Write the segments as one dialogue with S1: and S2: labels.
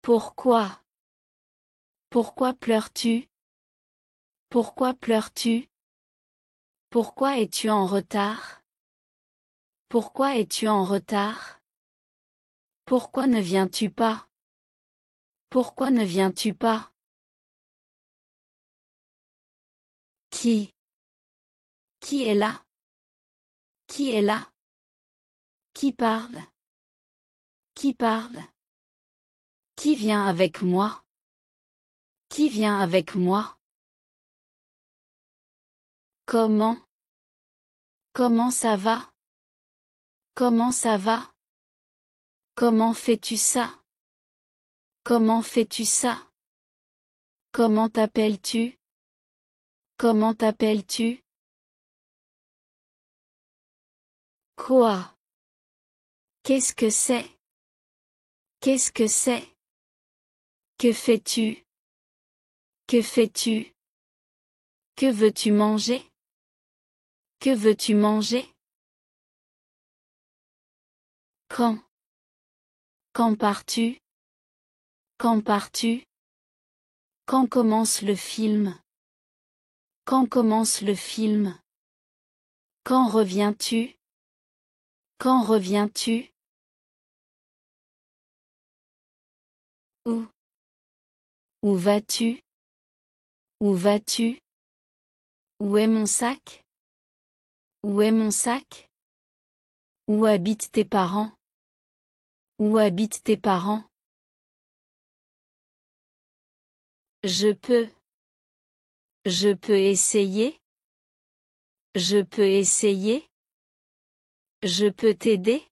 S1: Pourquoi? Pourquoi pleures-tu? Pourquoi pleures-tu? Pourquoi es-tu en retard? Pourquoi es-tu en retard? Pourquoi ne viens-tu pas? Pourquoi ne viens-tu pas? Qui? Qui est là? Qui est là? Qui parle? Qui parle? Qui vient avec moi? Qui vient avec moi? Comment? Comment ça va? Comment ça va? Comment fais-tu ça? Comment fais-tu ça? Comment t'appelles-tu? Comment t'appelles-tu? Quoi? Qu'est-ce que c'est? Qu'est-ce que c'est? Que fais-tu? Que fais-tu? Que veux-tu manger? Que veux-tu manger? Quand? Quand pars-tu? Quand pars-tu? Quand commence le film? Quand commence le film? Quand reviens-tu? Quand reviens-tu? Où? Où vas-tu? Où vas-tu? Où est mon sac? Où est mon sac? Où habitent tes parents? Où habitent tes parents? Je peux. Je peux essayer? Je peux essayer? Je peux t'aider?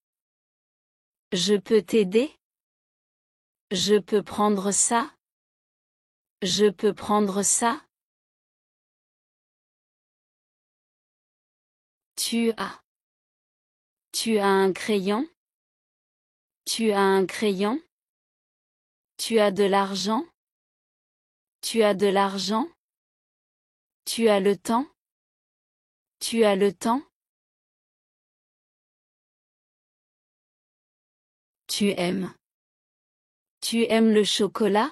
S1: Je peux t'aider? Je peux prendre ça? Je peux prendre ça? Tu as. Tu as un crayon? Tu as un crayon? Tu as de l'argent? Tu as de l'argent? Tu as le temps? Tu as le temps? Tu aimes. Tu aimes le chocolat?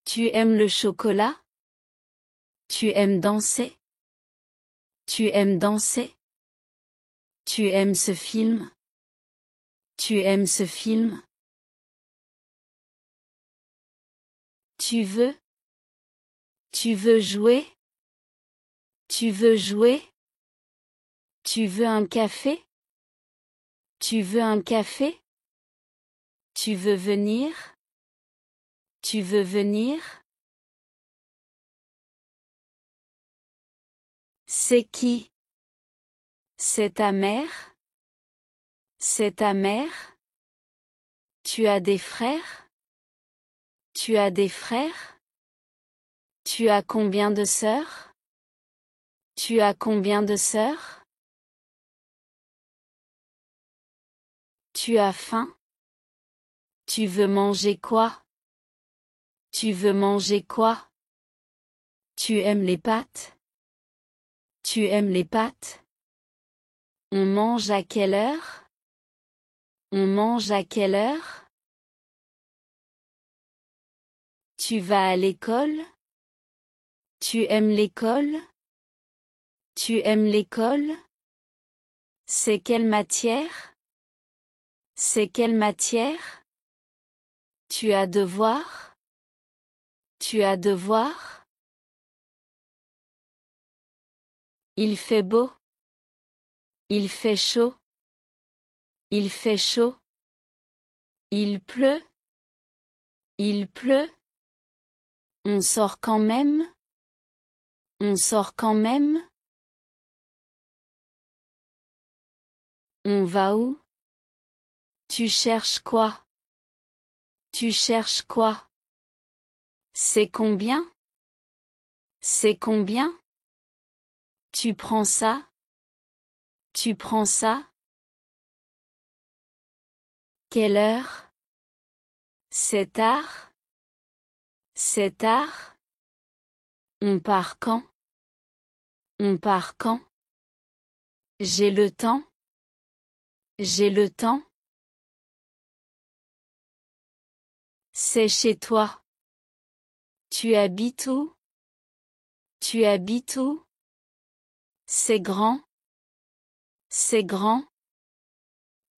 S1: Tu aimes le chocolat? Tu aimes danser? Tu aimes danser? Tu aimes ce film? Tu aimes ce film? Tu veux? Tu veux jouer? Tu veux jouer? Tu veux un café? Tu veux un café? Tu veux venir? Tu veux venir? C'est qui? C'est ta mère? C'est ta mère? Tu as des frères? Tu as des frères? Tu as combien de sœurs? Tu as combien de sœurs? Tu as faim? Tu veux manger quoi? Tu veux manger quoi? Tu aimes les pâtes? Tu aimes les pâtes? On mange à quelle heure? On mange à quelle heure? Tu vas à l'école? Tu aimes l'école? Tu aimes l'école? C'est quelle matière? C'est quelle matière? Tu as devoir? Tu as devoir? Il fait beau. Il fait chaud. Il fait chaud. Il pleut. Il pleut. On sort quand même. On sort quand même. On va où? Tu cherches quoi? Tu cherches quoi? C'est combien? C'est combien? Tu prends ça? Tu prends ça? Quelle heure? C'est tard? C'est tard? On part quand? On part quand? J'ai le temps? J'ai le temps? C'est chez toi. Tu habites où? Tu habites où? C'est grand. C'est grand.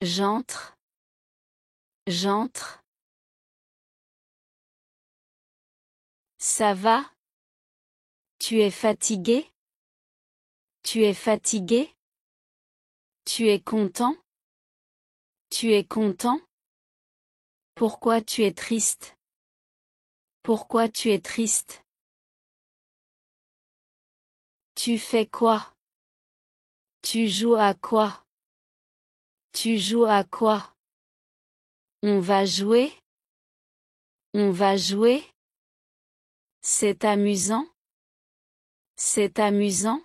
S1: J'entre. J'entre. Ça va? Tu es fatigué? Tu es fatigué? Tu es content? Tu es content? Pourquoi tu es triste? Pourquoi tu es triste? Tu fais quoi? Tu joues à quoi? Tu joues à quoi? On va jouer? On va jouer? C'est amusant? C'est amusant?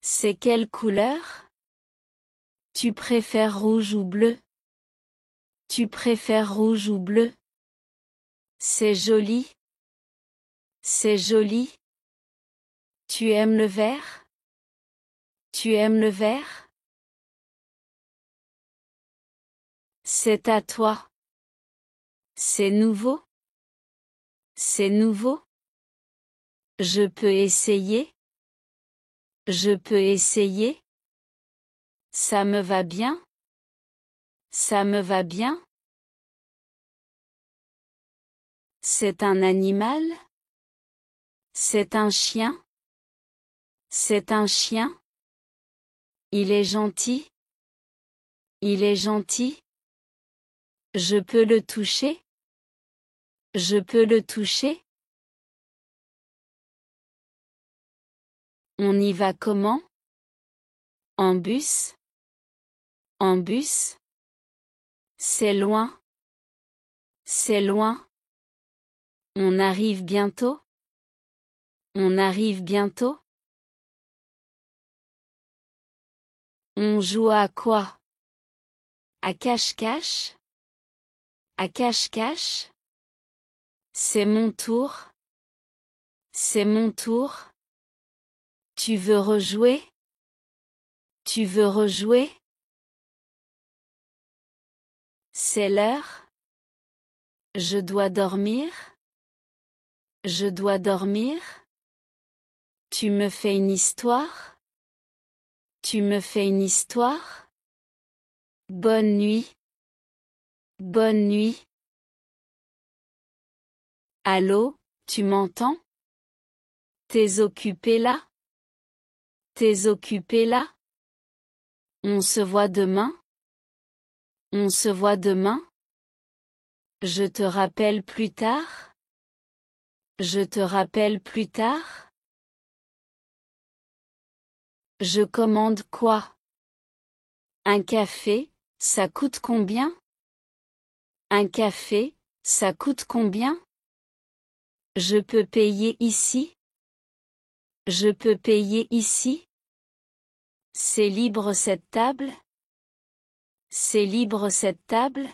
S1: C'est quelle couleur? Tu préfères rouge ou bleu? Tu préfères rouge ou bleu? C'est joli. C'est joli. Tu aimes le vert? Tu aimes le vert? C'est à toi. C'est nouveau? C'est nouveau? Je peux essayer? Je peux essayer? Ça me va bien? Ça me va bien? C'est un animal? C'est un chien? C'est un chien? Il est gentil? Il est gentil? Je peux le toucher? Je peux le toucher? On y va comment? En bus? En bus? C'est loin. C'est loin. On arrive bientôt? On arrive bientôt? On joue à quoi? À cache-cache? À cache-cache? C'est mon tour. C'est mon tour. Tu veux rejouer? Tu veux rejouer? C'est l'heure? Je dois dormir? Je dois dormir? Tu me fais une histoire? Tu me fais une histoire? Bonne nuit. Bonne nuit. Allô, tu m'entends? T'es occupé là? T'es occupé là? On se voit demain? On se voit demain? Je te rappelle plus tard? Je te rappelle plus tard? Je commande quoi? Un café, ça coûte combien? Un café, ça coûte combien? Je peux payer ici? Je peux payer ici? C'est libre cette table? C'est libre cette table?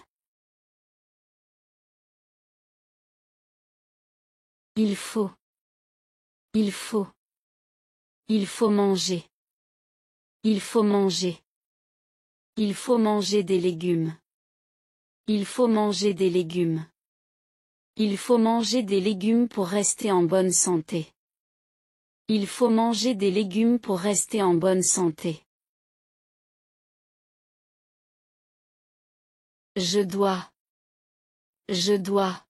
S1: Il faut. Il faut. Il faut manger. Il faut manger. Il faut manger des légumes. Il faut manger des légumes. Il faut manger des légumes pour rester en bonne santé. Il faut manger des légumes pour rester en bonne santé. Je dois. Je dois.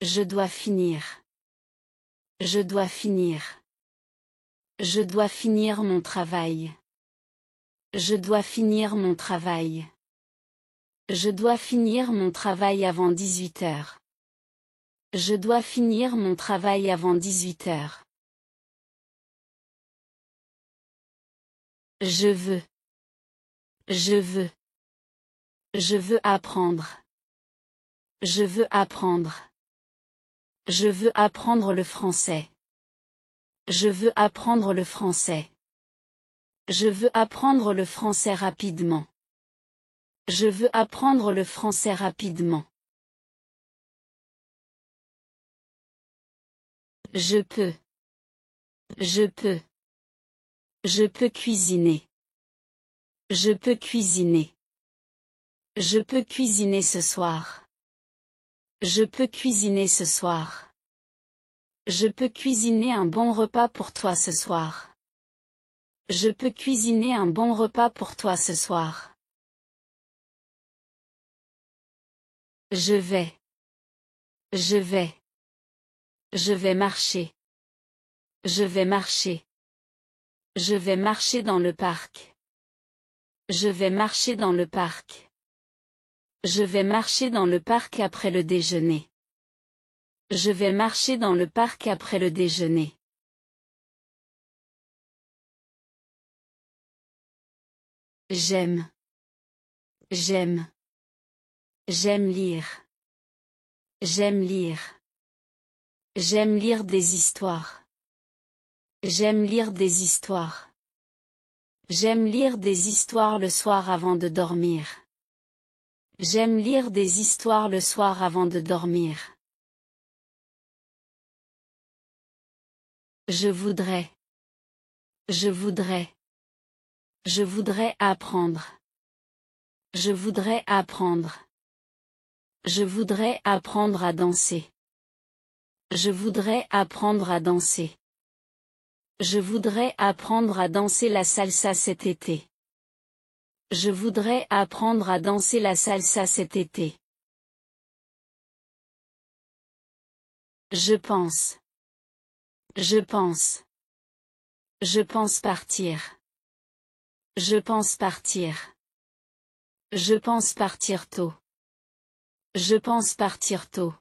S1: Je dois finir. Je dois finir. Je dois finir mon travail. Je dois finir mon travail. Je dois finir mon travail avant 18 heures. Je dois finir mon travail avant 18 heures. Je veux. Je veux. Je veux apprendre. Je veux apprendre. Je veux apprendre le français. Je veux apprendre le français. Je veux apprendre le français rapidement. Je veux apprendre le français rapidement. Je peux. Je peux. Je peux cuisiner. Je peux cuisiner. Je peux cuisiner ce soir. Je peux cuisiner ce soir. Je peux cuisiner un bon repas pour toi ce soir. Je peux cuisiner un bon repas pour toi ce soir. Je vais. Je vais. Je vais marcher. Je vais marcher. Je vais marcher dans le parc. Je vais marcher dans le parc. Je vais marcher dans le parc après le déjeuner. Je vais marcher dans le parc après le déjeuner. J'aime. J'aime. J'aime lire. J'aime lire. J'aime lire des histoires. J'aime lire des histoires. J'aime lire des histoires le soir avant de dormir. J'aime lire des histoires le soir avant de dormir. Je voudrais. Je voudrais. Je voudrais apprendre. Je voudrais apprendre. Je voudrais apprendre à danser. Je voudrais apprendre à danser. Je voudrais apprendre à danser la salsa cet été. Je voudrais apprendre à danser la salsa cet été. Je pense. Je pense. Je pense partir. Je pense partir. Je pense partir tôt. Je pense partir tôt.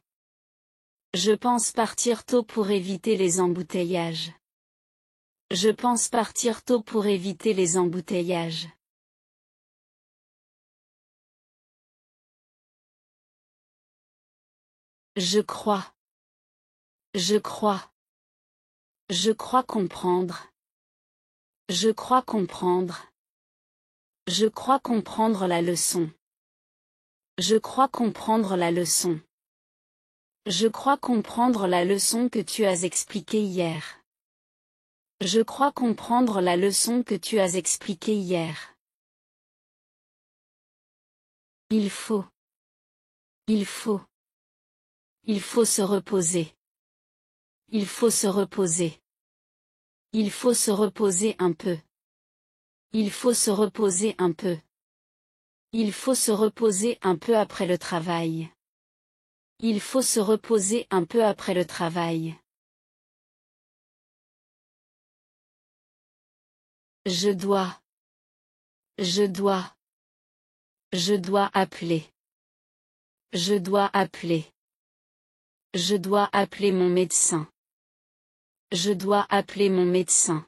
S1: Je pense partir tôt pour éviter les embouteillages. Je pense partir tôt pour éviter les embouteillages. Je crois. Je crois. Je crois comprendre. Je crois comprendre. Je crois comprendre la leçon. Je crois comprendre la leçon. Je crois comprendre la leçon que tu as expliquée hier. Je crois comprendre la leçon que tu as expliquée hier. Il faut. Il faut. Il faut se reposer. Il faut se reposer. Il faut se reposer un peu. Il faut se reposer un peu. Il faut se reposer un peu après le travail. Il faut se reposer un peu après le travail. Je dois. Je dois. Je dois appeler. Je dois appeler. Je dois appeler mon médecin. Je dois appeler mon médecin.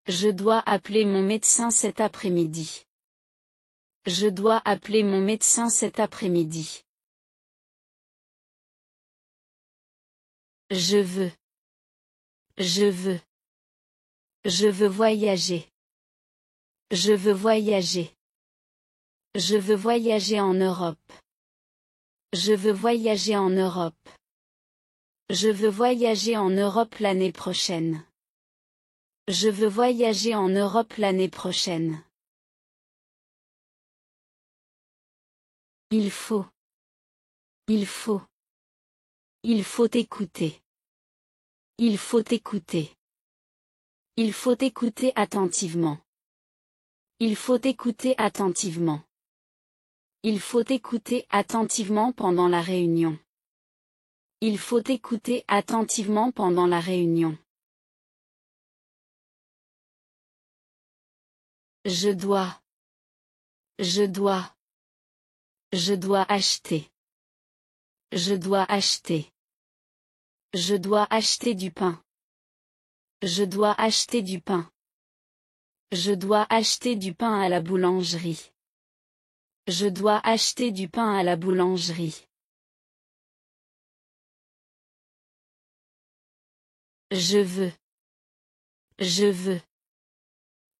S1: Je dois appeler mon médecin cet après-midi. Je dois appeler mon médecin cet après-midi. Je veux. Je veux. Je veux voyager. Je veux voyager. Je veux voyager en Europe. Je veux voyager en Europe. Je veux voyager en Europe l'année prochaine. Je veux voyager en Europe l'année prochaine. Il faut. Il faut. Il faut écouter. Il faut écouter. Il faut écouter attentivement. Il faut écouter attentivement. Il faut écouter attentivement pendant la réunion. Il faut écouter attentivement pendant la réunion. Je dois. Je dois. Je dois acheter. Je dois acheter. Je dois acheter du pain. Je dois acheter du pain. Je dois acheter du pain à la boulangerie. Je dois acheter du pain à la boulangerie. Je veux. Je veux.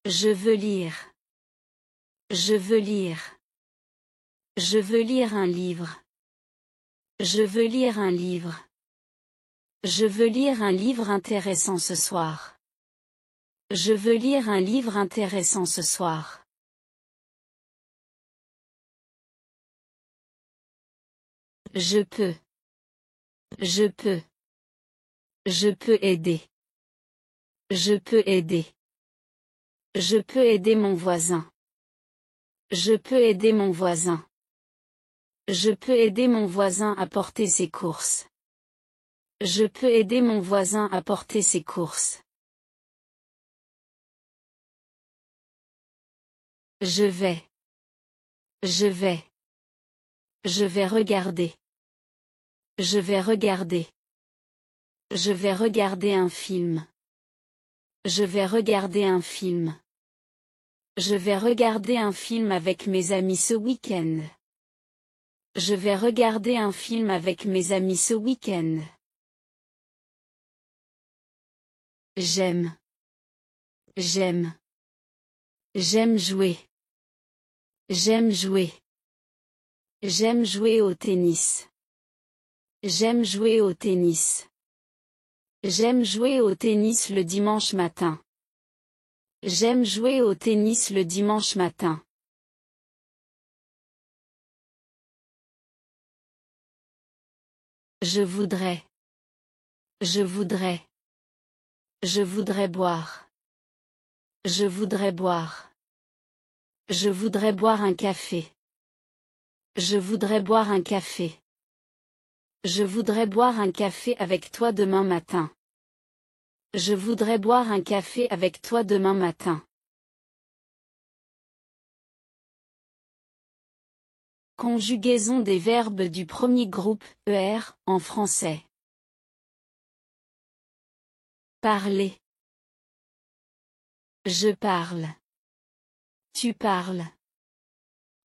S1: Je veux lire. Je veux lire. Je veux lire un livre. Je veux lire un livre. Je veux lire un livre intéressant ce soir. Je veux lire un livre intéressant ce soir. Je peux. Je peux. Je peux aider. Je peux aider. Je peux aider mon voisin. Je peux aider mon voisin. Je peux aider mon voisin à porter ses courses. Je peux aider mon voisin à porter ses courses. Je vais. Je vais. Je vais regarder. Je vais regarder. Je vais regarder un film. Je vais regarder un film. Je vais regarder un film avec mes amis ce week-end. Je vais regarder un film avec mes amis ce week-end. J'aime. J'aime. J'aime jouer. J'aime jouer. J'aime jouer au tennis. J'aime jouer au tennis. J'aime jouer au tennis le dimanche matin. J'aime jouer au tennis le dimanche matin. Je voudrais. Je voudrais. Je voudrais boire. Je voudrais boire. Je voudrais boire un café. Je voudrais boire un café. Je voudrais boire un café avec toi demain matin. Je voudrais boire un café avec toi demain matin. Conjugaison des verbes du premier groupe, ER, en français. Parler. Je parle. Tu parles.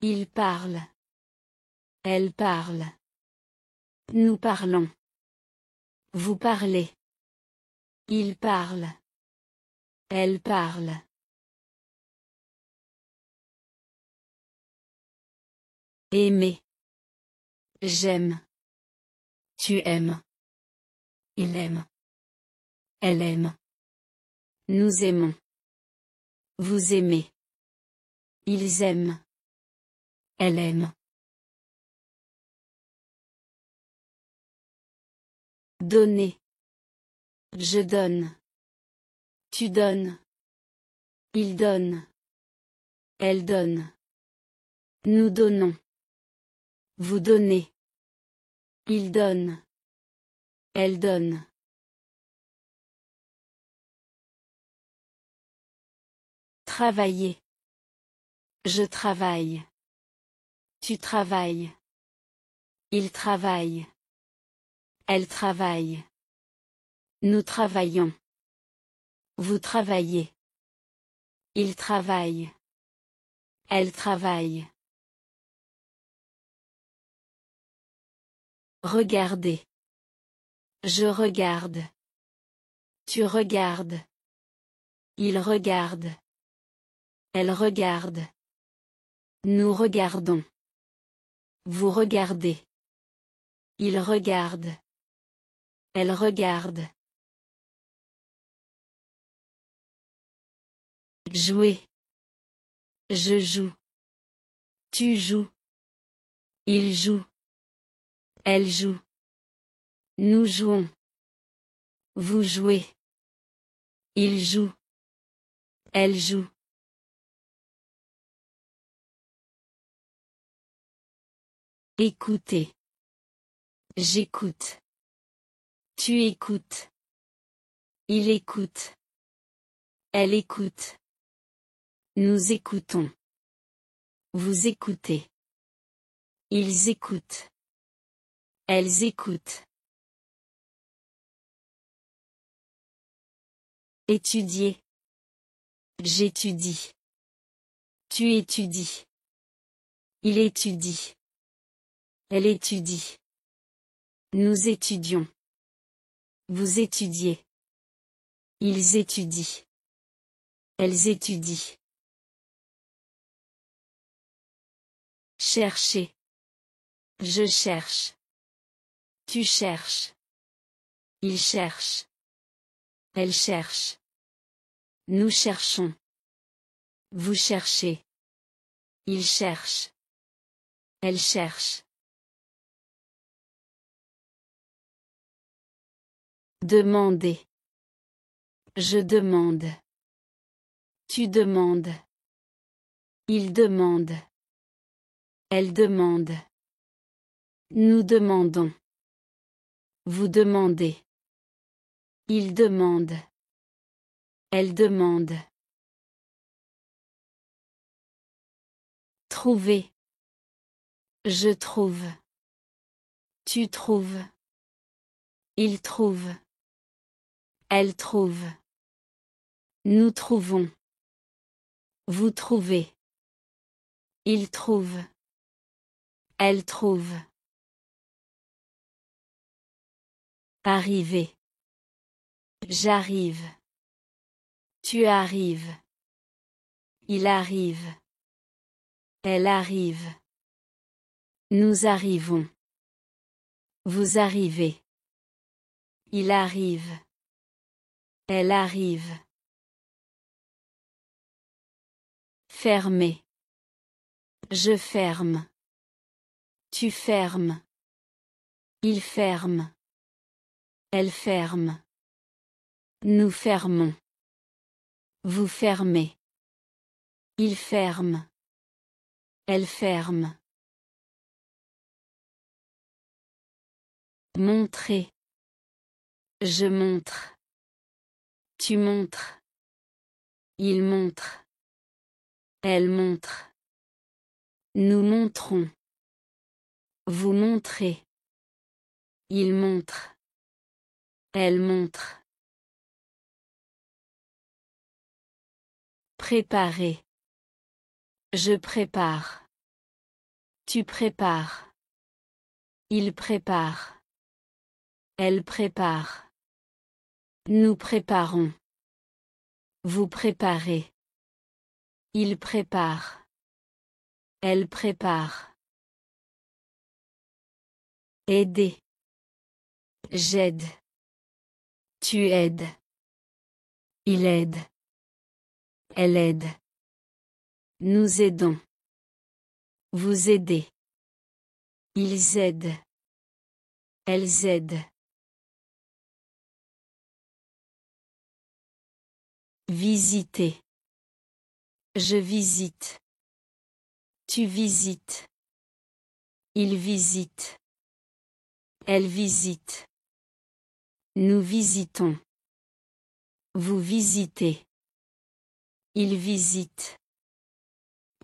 S1: Il parle. Elle parle. Nous parlons. Vous parlez. Il parle. Elle parle. Aimer. J'aime. Tu aimes. Il aime. Elle aime. Nous aimons. Vous aimez. Ils aiment. Elle aime. Donner. Je donne. Tu donnes. Il donne. Elle donne. Nous donnons. Vous donnez. Il donne. Elle donne. Travailler. Je travaille. Tu travailles. Il travaille. Elle travaille. Nous travaillons. Vous travaillez. Il travaille. Elle travaille. Regardez. Je regarde. Tu regardes. Il regarde. Elle regarde. Nous regardons. Vous regardez. Il regarde. Elle regarde. Jouer. Je joue. Tu joues. Il joue. Elle joue. Nous jouons. Vous jouez. Il joue. Elle joue. Écoutez. J'écoute. Tu écoutes. Il écoute. Elle écoute. Nous écoutons. Vous écoutez. Ils écoutent. Elles écoutent. Étudier. J'étudie. Tu étudies. Il étudie. Elle étudie. Nous étudions. Vous étudiez. Ils étudient. Elles étudient. Chercher. Je cherche. Tu cherches. Il cherche. Elle cherche. Nous cherchons. Vous cherchez. Il cherche. Elle cherche. Demander. Je demande. Tu demandes. Il demande. Elle demande. Nous demandons. Vous demandez. Il demande. Elle demande. Trouver. Je trouve. Tu trouves. Il trouve. Elle trouve. Nous trouvons. Vous trouvez. Il trouve. Elle trouve. Arriver. J'arrive. Tu arrives. Il arrive. Elle arrive. Nous arrivons. Vous arrivez. Il arrive. Elle arrive. Fermer. Je ferme. Tu fermes. Il ferme. Elle ferme. Nous fermons. Vous fermez. Il ferme. Elle ferme. Montrer. Je montre. Tu montres. Il montre. Elle montre. Nous montrons. Vous montrez. Il montre. Elle montre. Préparer. Je prépare. Tu prépares. Il prépare. Elle prépare. Nous préparons. Vous préparez. Il prépare. Elle prépare. Aider. J'aide. Tu aides. Il aide. Elle aide. Nous aidons. Vous aidez. Ils aident. Elles aident. Visiter. Je visite. Tu visites. Il visite. Elle visite. Nous visitons. Vous visitez. Il visite.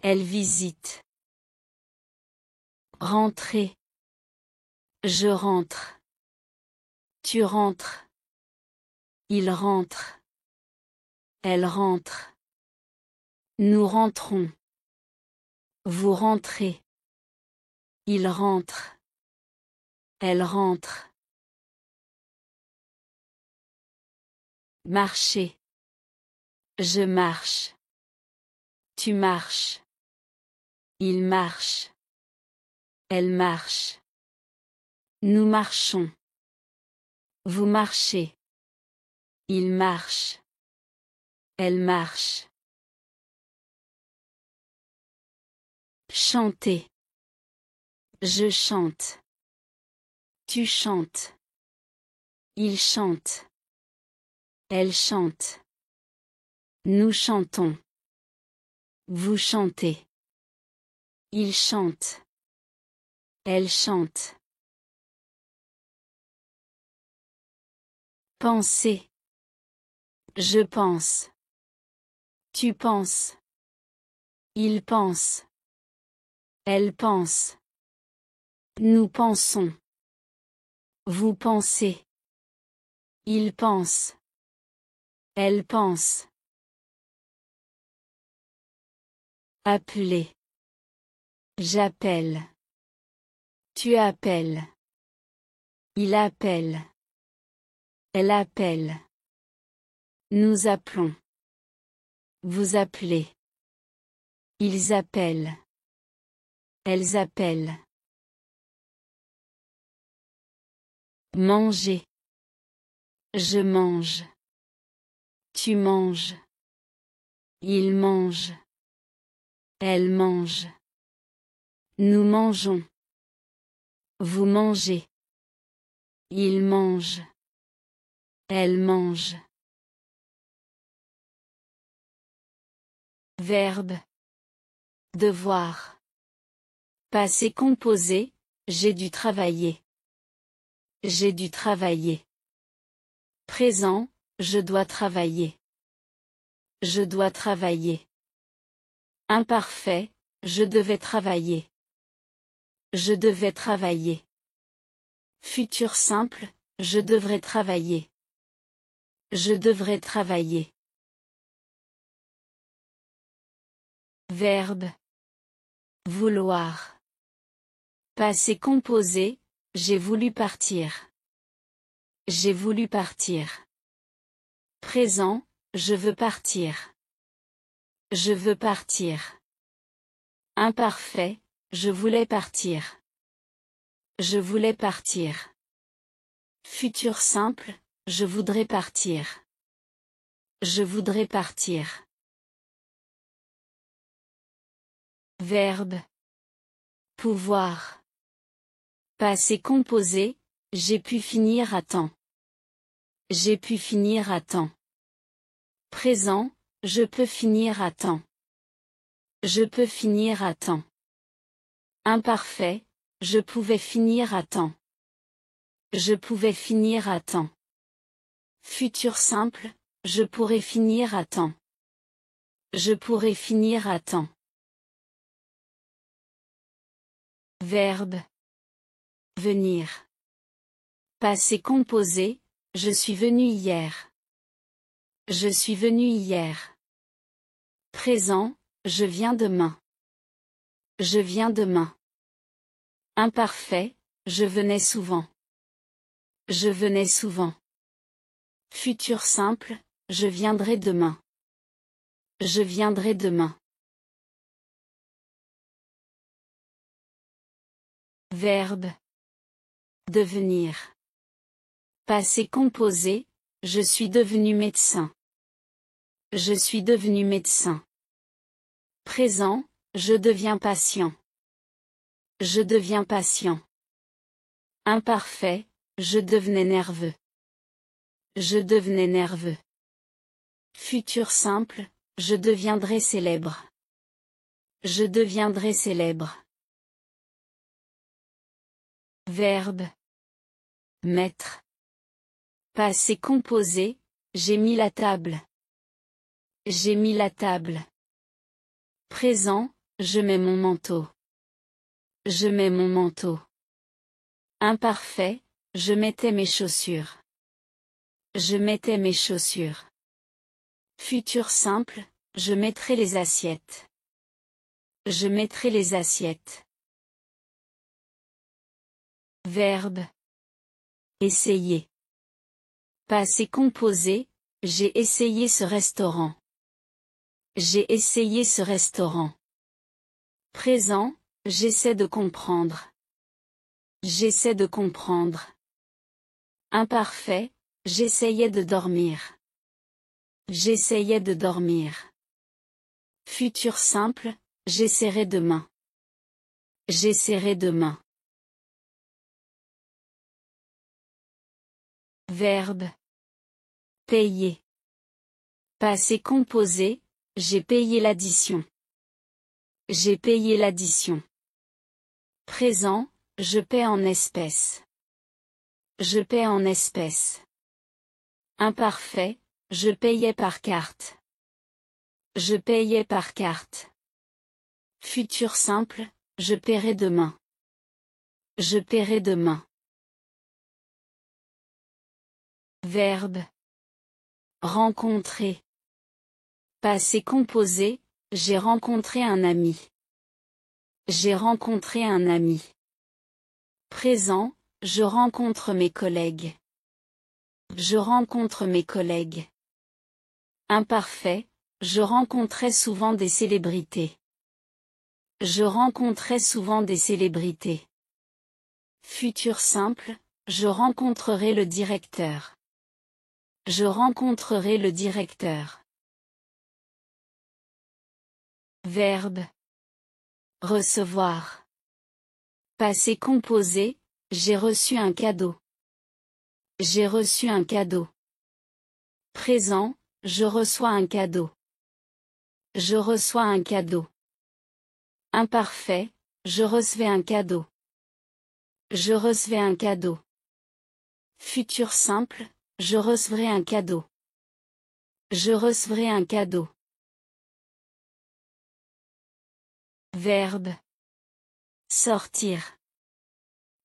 S1: Elle visite. Rentrer. Je rentre. Tu rentres. Il rentre. Elle rentre. Nous rentrons. Vous rentrez. Il rentre. Elle rentre. Marcher. Je marche. Tu marches. Il marche. Elle marche. Nous marchons. Vous marchez. Il marche. Elle marche. Chanter. Je chante. Tu chantes. Il chante. Elle chante. Nous chantons. Vous chantez. Il chante. Elle chante. Penser. Je pense. Tu penses. Il pense. Elle pense. Nous pensons. Vous pensez. Il pense. Elle pense. Appeler. J'appelle. Tu appelles. Il appelle. Elle appelle. Nous appelons. Vous appelez. Ils appellent. Elles appellent. Manger. Je mange. Tu manges. Il mange. Elle mange. Nous mangeons. Vous mangez. Il mange. Elle mange. Verbe. Devoir. Passé composé, j'ai dû travailler. J'ai dû travailler. Présent, je dois travailler. Je dois travailler. Imparfait, je devais travailler. Je devais travailler. Futur simple, je devrais travailler. Je devrais travailler. Verbe. Vouloir. Passé composé, j'ai voulu partir. J'ai voulu partir. Présent, je veux partir. Je veux partir. Imparfait, je voulais partir. Je voulais partir. Futur simple, je voudrais partir. Je voudrais partir. Verbe. Pouvoir. Passé composé, j'ai pu finir à temps. J'ai pu finir à temps. Présent, je peux finir à temps. Je peux finir à temps. Imparfait, je pouvais finir à temps. Je pouvais finir à temps. Futur simple, je pourrais finir à temps. Je pourrais finir à temps. Verbe. Venir. Passé composé, je suis venu hier. Je suis venu hier. Présent, je viens demain. Je viens demain. Imparfait, je venais souvent. Je venais souvent. Futur simple, je viendrai demain. Je viendrai demain. Verbe. Devenir. Passé composé, je suis devenu médecin. Je suis devenu médecin. Présent, je deviens patient. Je deviens patient. Imparfait, je devenais nerveux. Je devenais nerveux. Futur simple, je deviendrai célèbre. Je deviendrai célèbre. Verbe. Mettre. Passé composé, j'ai mis la table. J'ai mis la table. Présent, je mets mon manteau. Je mets mon manteau. Imparfait, je mettais mes chaussures. Je mettais mes chaussures. Futur simple, je mettrai les assiettes. Je mettrai les assiettes. Verbe. Essayer. Passé composé, j'ai essayé ce restaurant. J'ai essayé ce restaurant. Présent, j'essaie de comprendre. J'essaie de comprendre. Imparfait, j'essayais de dormir. J'essayais de dormir. Futur simple, j'essaierai demain. J'essaierai demain. Verbe. Payer. Passé composé, j'ai payé l'addition. J'ai payé l'addition. Présent, je paie en espèces. Je paie en espèces. Imparfait, je payais par carte. Je payais par carte. Futur simple, je paierai demain. Je paierai demain. Verbe. Rencontrer. Passé composé, j'ai rencontré un ami. J'ai rencontré un ami. Présent, je rencontre mes collègues. Je rencontre mes collègues. Imparfait, je rencontrais souvent des célébrités. Je rencontrais souvent des célébrités. Futur simple, je rencontrerai le directeur. Je rencontrerai le directeur. Verbe. Recevoir. Passé composé, j'ai reçu un cadeau. J'ai reçu un cadeau. Présent, je reçois un cadeau. Je reçois un cadeau. Imparfait, je recevais un cadeau. Je recevais un cadeau. Futur simple, je recevrai un cadeau. Je recevrai un cadeau. Verbe. Sortir.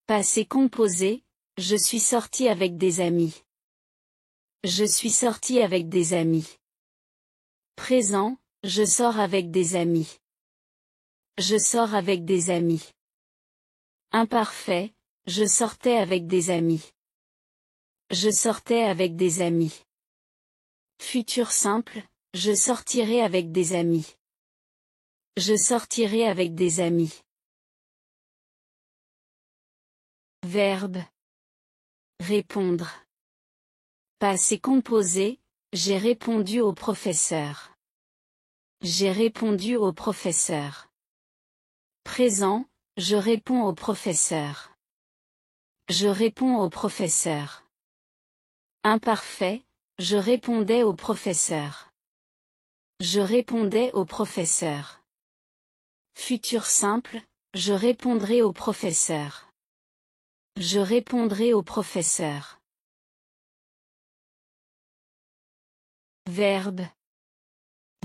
S1: Passé composé, je suis sorti avec des amis. Je suis sorti avec des amis. Présent, je sors avec des amis. Je sors avec des amis. Imparfait, je sortais avec des amis. Je sortais avec des amis. Futur simple, je sortirai avec des amis. Je sortirai avec des amis. Verbe. Répondre. Passé composé, j'ai répondu au professeur. J'ai répondu au professeur. Présent, je réponds au professeur. Je réponds au professeur. Imparfait, je répondais au professeur. Je répondais au professeur. Futur simple, je répondrai au professeur. Je répondrai au professeur. Verbe.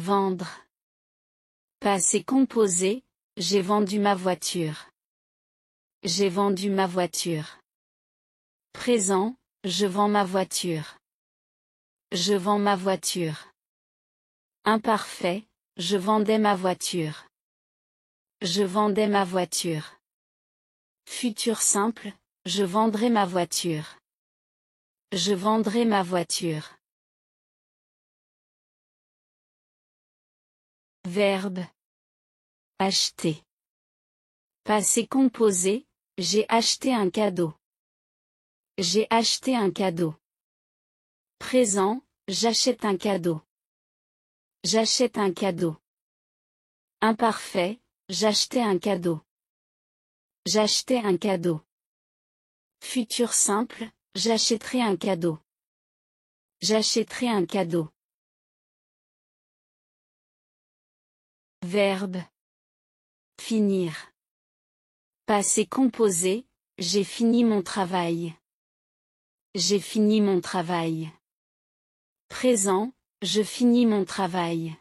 S1: Vendre. Passé composé, j'ai vendu ma voiture. J'ai vendu ma voiture. Présent, je vends ma voiture. Je vends ma voiture. Imparfait, je vendais ma voiture. Je vendais ma voiture. Futur simple, je vendrai ma voiture. Je vendrai ma voiture. Verbe. Acheter. Passé composé, j'ai acheté un cadeau. J'ai acheté un cadeau. Présent, j'achète un cadeau. J'achète un cadeau. Imparfait, j'achetais un cadeau. J'achetais un cadeau. Futur simple, j'achèterai un cadeau. J'achèterai un cadeau. Verbe. Finir. Passé composé, j'ai fini mon travail. J'ai fini mon travail. Présent, je finis mon travail.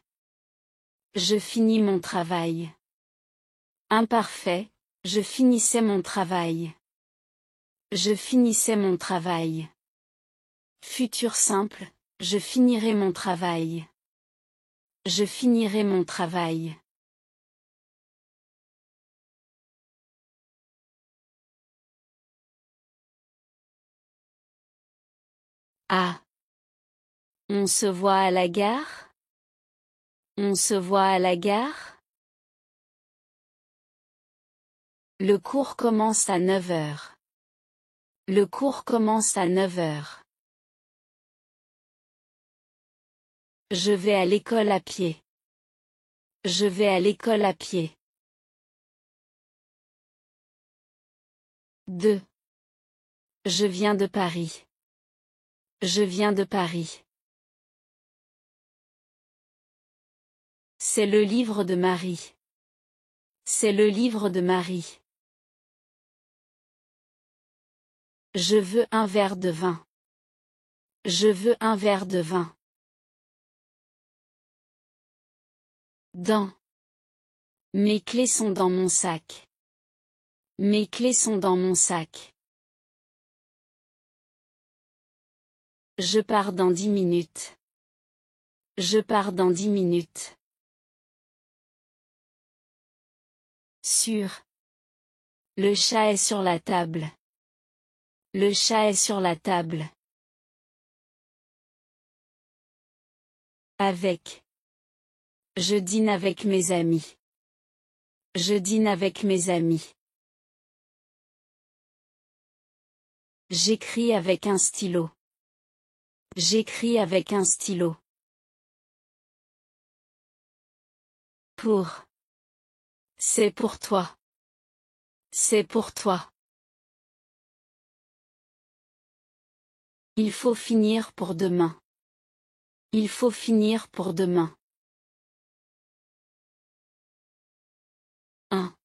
S1: Je finis mon travail. Imparfait, je finissais mon travail. Je finissais mon travail. Futur simple, je finirai mon travail. Je finirai mon travail. Ah. On se voit à la gare? On se voit à la gare? Le cours commence à 9 heures. Le cours commence à 9 heures. Je vais à l'école à pied. Je vais à l'école à pied. 2. Je viens de Paris. Je viens de Paris. C'est le livre de Marie. C'est le livre de Marie. Je veux un verre de vin. Je veux un verre de vin. Dans. Mes clés sont dans mon sac. Mes clés sont dans mon sac. Je pars dans 10 minutes. Je pars dans 10 minutes. Sur. Le chat est sur la table. Le chat est sur la table. Avec. Je dîne avec mes amis. Je dîne avec mes amis. J'écris avec un stylo. J'écris avec un stylo. Pour. C'est pour toi. C'est pour toi. Il faut finir pour demain. Il faut finir pour demain. 1.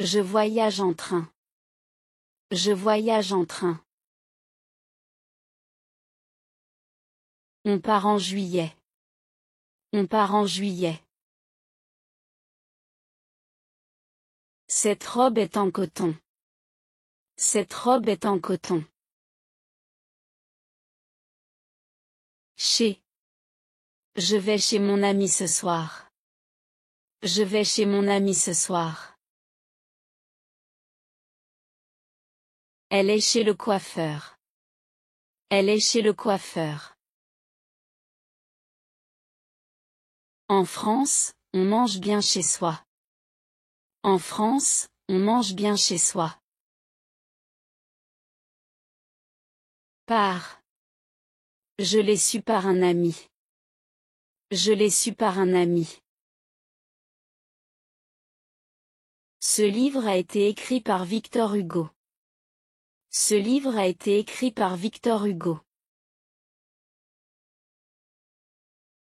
S1: Je voyage en train. Je voyage en train. On part en juillet. On part en juillet. Cette robe est en coton. Cette robe est en coton. Chez. Je vais chez mon ami ce soir. Je vais chez mon ami ce soir. Elle est chez le coiffeur. Elle est chez le coiffeur. En France, on mange bien chez soi. En France, on mange bien chez soi. Par. Je l'ai su par un ami. Je l'ai su par un ami. Ce livre a été écrit par Victor Hugo. Ce livre a été écrit par Victor Hugo.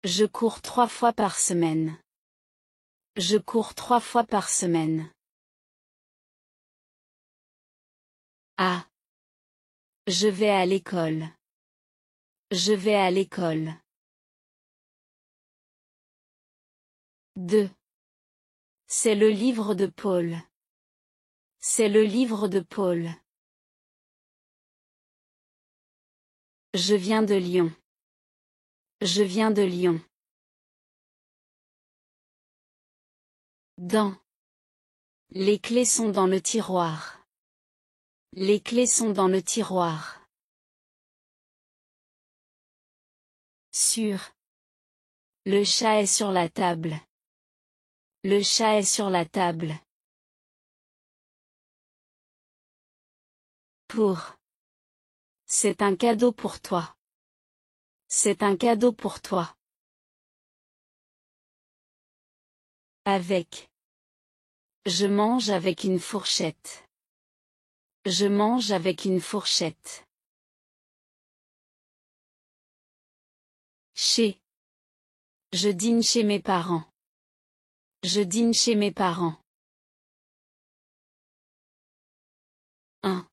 S1: Je cours 3 fois par semaine. Je cours 3 fois par semaine. Ah. Je vais à l'école. Je vais à l'école. 2. C'est le livre de Paul. C'est le livre de Paul. Je viens de Lyon. Je viens de Lyon. Dans. Les clés sont dans le tiroir. Les clés sont dans le tiroir. Sur. Le chat est sur la table. Le chat est sur la table. Pour. C'est un cadeau pour toi. C'est un cadeau pour toi. Avec. Je mange avec une fourchette. Je mange avec une fourchette. Chez. Je dîne chez mes parents. Je dîne chez mes parents. 1.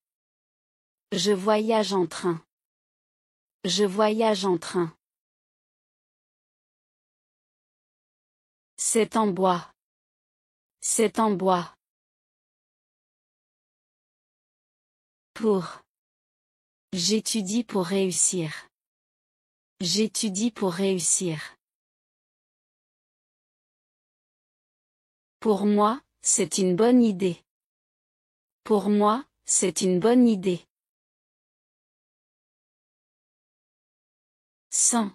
S1: Je voyage en train. Je voyage en train. C'est en bois. C'est en bois. Pour. J'étudie pour réussir. J'étudie pour réussir. Pour moi, c'est une bonne idée. Pour moi, c'est une bonne idée. 100.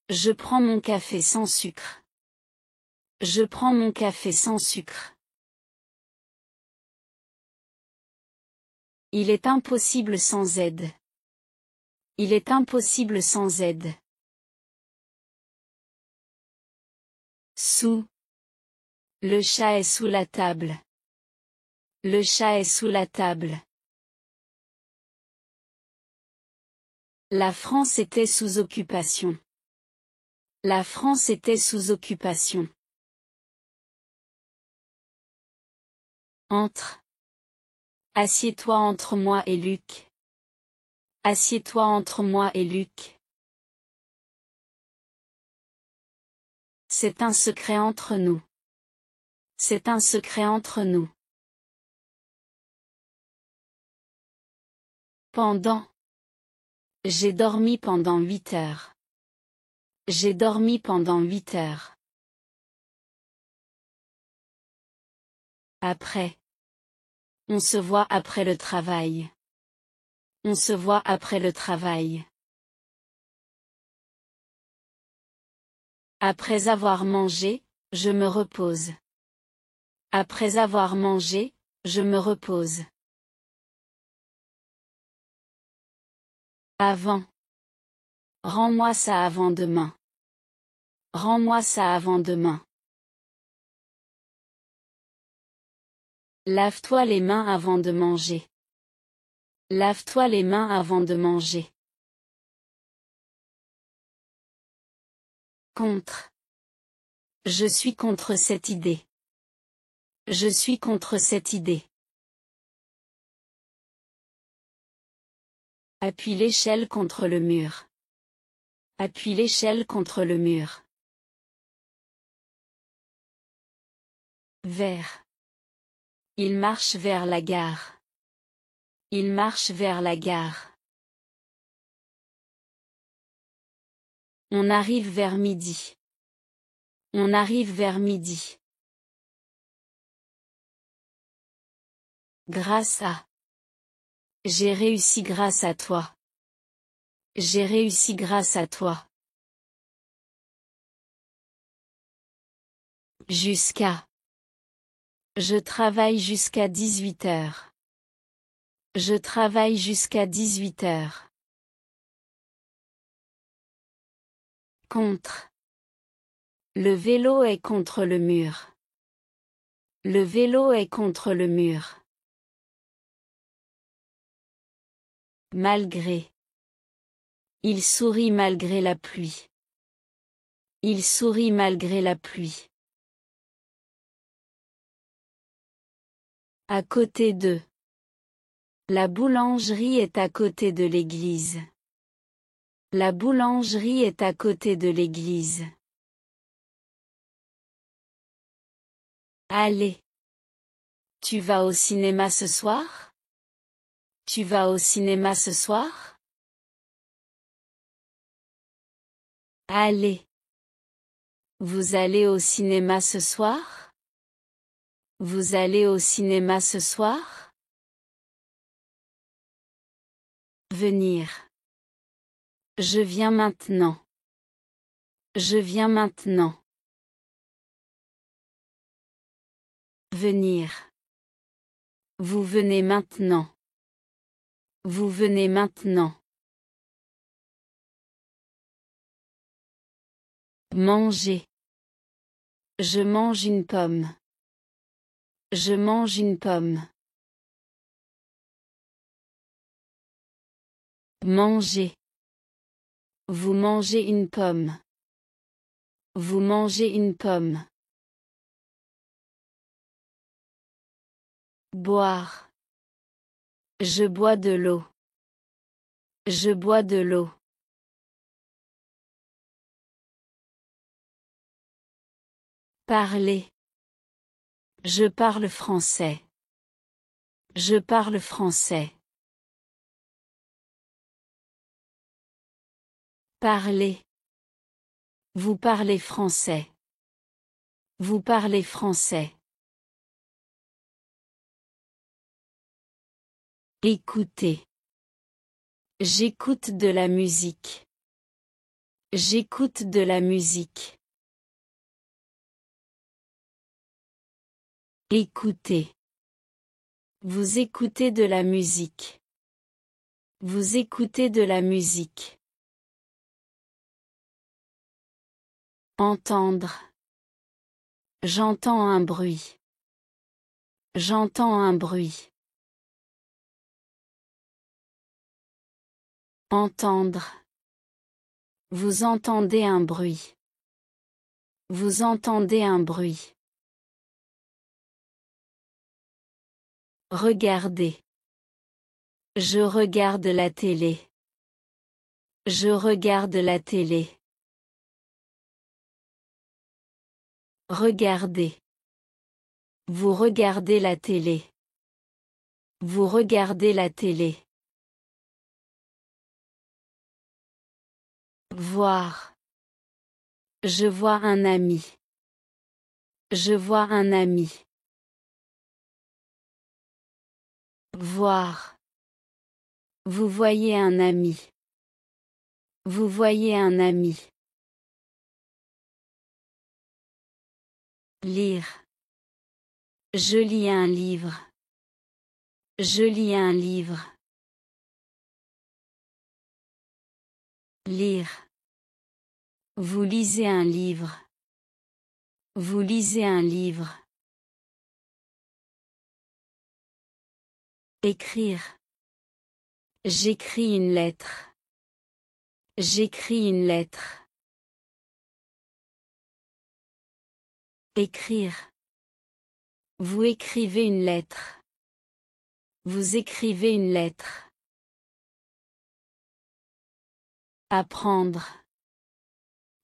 S1: Je prends mon café sans sucre. Je prends mon café sans sucre. Il est impossible sans aide. Il est impossible sans aide. Sous. Le chat est sous la table. Le chat est sous la table. La France était sous occupation. La France était sous occupation. Entre. Assieds-toi entre moi et Luc. Assieds-toi entre moi et Luc. C'est un secret entre nous. C'est un secret entre nous. Pendant. J'ai dormi pendant 8 heures. J'ai dormi pendant 8 heures. Après. On se voit après le travail. On se voit après le travail. Après avoir mangé, je me repose. Après avoir mangé, je me repose. Avant. Rends-moi ça avant demain. Rends-moi ça avant demain. Lave-toi les mains avant de manger. Lave-toi les mains avant de manger. Contre. Je suis contre cette idée. Je suis contre cette idée. Appuie l'échelle contre le mur. Appuie l'échelle contre le mur. Vers. Il marche vers la gare. Il marche vers la gare. On arrive vers midi. On arrive vers midi. Grâce à. J'ai réussi grâce à toi. J'ai réussi grâce à toi. Jusqu'à. Je travaille jusqu'à 18 heures. Je travaille jusqu'à 18 heures. Contre. Le vélo est contre le mur. Le vélo est contre le mur. Malgré. Il sourit malgré la pluie. Il sourit malgré la pluie. À côté de. La boulangerie est à côté de l'église. La boulangerie est à côté de l'église. Allez. Tu vas au cinéma ce soir? Tu vas au cinéma ce soir? Allez. Vous allez au cinéma ce soir? Vous allez au cinéma ce soir? Venir. Je viens maintenant. Je viens maintenant. Venir. Vous venez maintenant. Vous venez maintenant. Manger. Je mange une pomme. Je mange une pomme. Manger. Vous mangez une pomme. Vous mangez une pomme. Boire. Je bois de l'eau. Je bois de l'eau. Parler. Je parle français. Je parle français. Parler. Vous parlez français. Vous parlez français. Écoutez. J'écoute de la musique. J'écoute de la musique. Écoutez. Vous écoutez de la musique. Vous écoutez de la musique. Entendre. J'entends un bruit. J'entends un bruit. Entendre. Vous entendez un bruit. Vous entendez un bruit. Regardez. Je regarde la télé. Je regarde la télé. Regardez. Vous regardez la télé. Vous regardez la télé. Voir. Je vois un ami. Je vois un ami. Voir. Vous voyez un ami. Vous voyez un ami. Lire. Je lis un livre. Je lis un livre. Lire. Vous lisez un livre. Vous lisez un livre. Écrire. J'écris une lettre. J'écris une lettre. Écrire. Vous écrivez une lettre. Vous écrivez une lettre. Apprendre.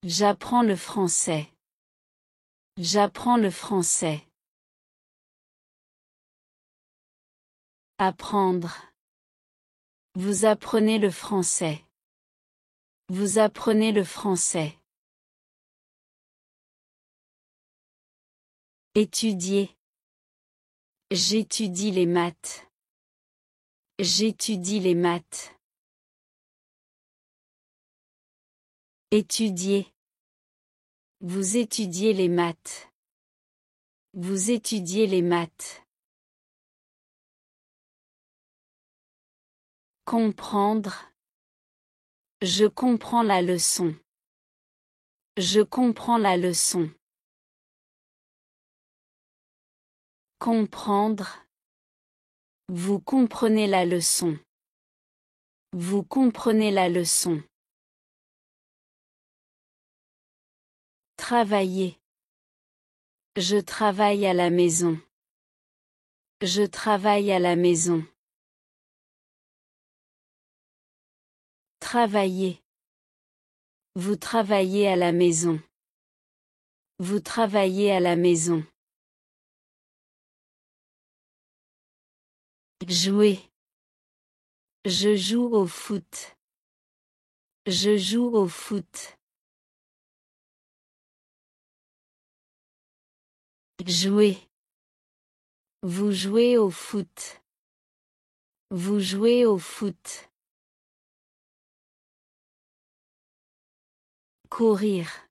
S1: J'apprends le français. J'apprends le français. Apprendre. Vous apprenez le français. Vous apprenez le français. Étudier. J'étudie les maths. J'étudie les maths. Étudier. Vous étudiez les maths. Vous étudiez les maths. Comprendre. Je comprends la leçon. Je comprends la leçon. Comprendre. Vous comprenez la leçon. Vous comprenez la leçon. Travailler. Je travaille à la maison. Je travaille à la maison. Travailler. Vous travaillez à la maison. Vous travaillez à la maison. Jouer. Je joue au foot. Je joue au foot. Jouer. Vous jouez au foot. Vous jouez au foot. Courir.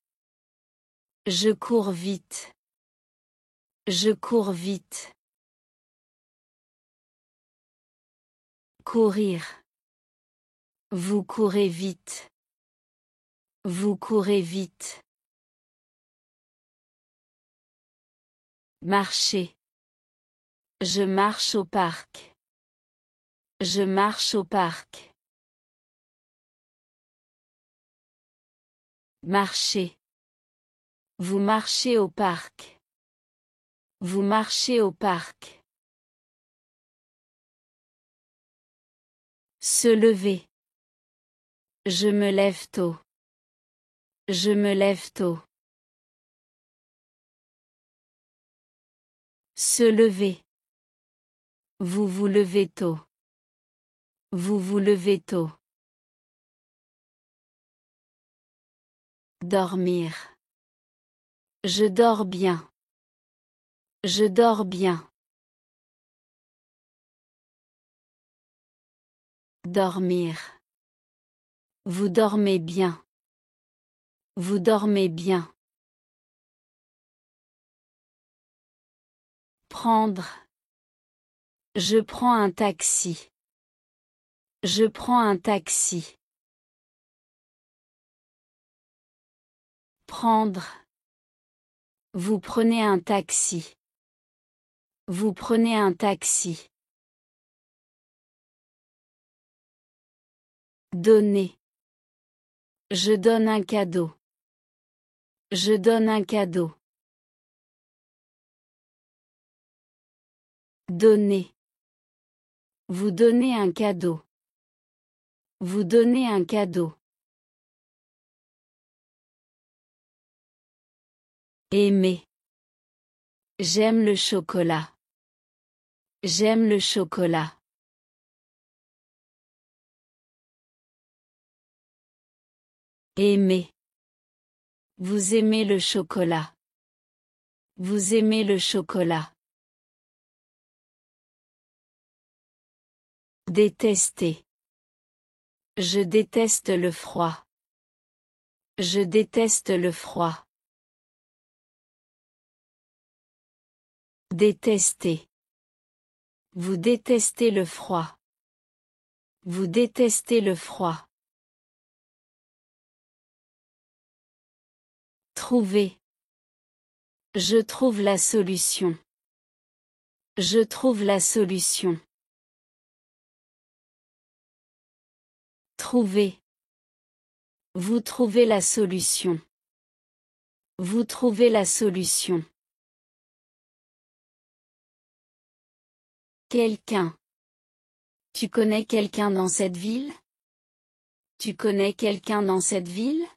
S1: Je cours vite. Je cours vite. Courir. Vous courez vite. Vous courez vite. Marcher. Je marche au parc. Je marche au parc. Marcher. Vous marchez au parc. Vous marchez au parc. Se lever. Je me lève tôt. Je me lève tôt. Se lever. Vous vous levez tôt. Vous vous levez tôt. Dormir. Je dors bien. Je dors bien. Dormir. Vous dormez bien. Vous dormez bien. Prendre. Je prends un taxi. Je prends un taxi. Prendre. Vous prenez un taxi. Vous prenez un taxi. Donner. Je donne un cadeau. Je donne un cadeau. Donner. Vous donnez un cadeau. Vous donnez un cadeau. Aimer. J'aime le chocolat. J'aime le chocolat. Aimer. Vous aimez le chocolat. Vous aimez le chocolat. Détester. Je déteste le froid. Je déteste le froid. Détester. Vous détestez le froid. Vous détestez le froid. Trouver. Je trouve la solution. Je trouve la solution. Trouver. Vous trouvez la solution. Vous trouvez la solution. Quelqu'un. Tu connais quelqu'un dans cette ville? Tu connais quelqu'un dans cette ville?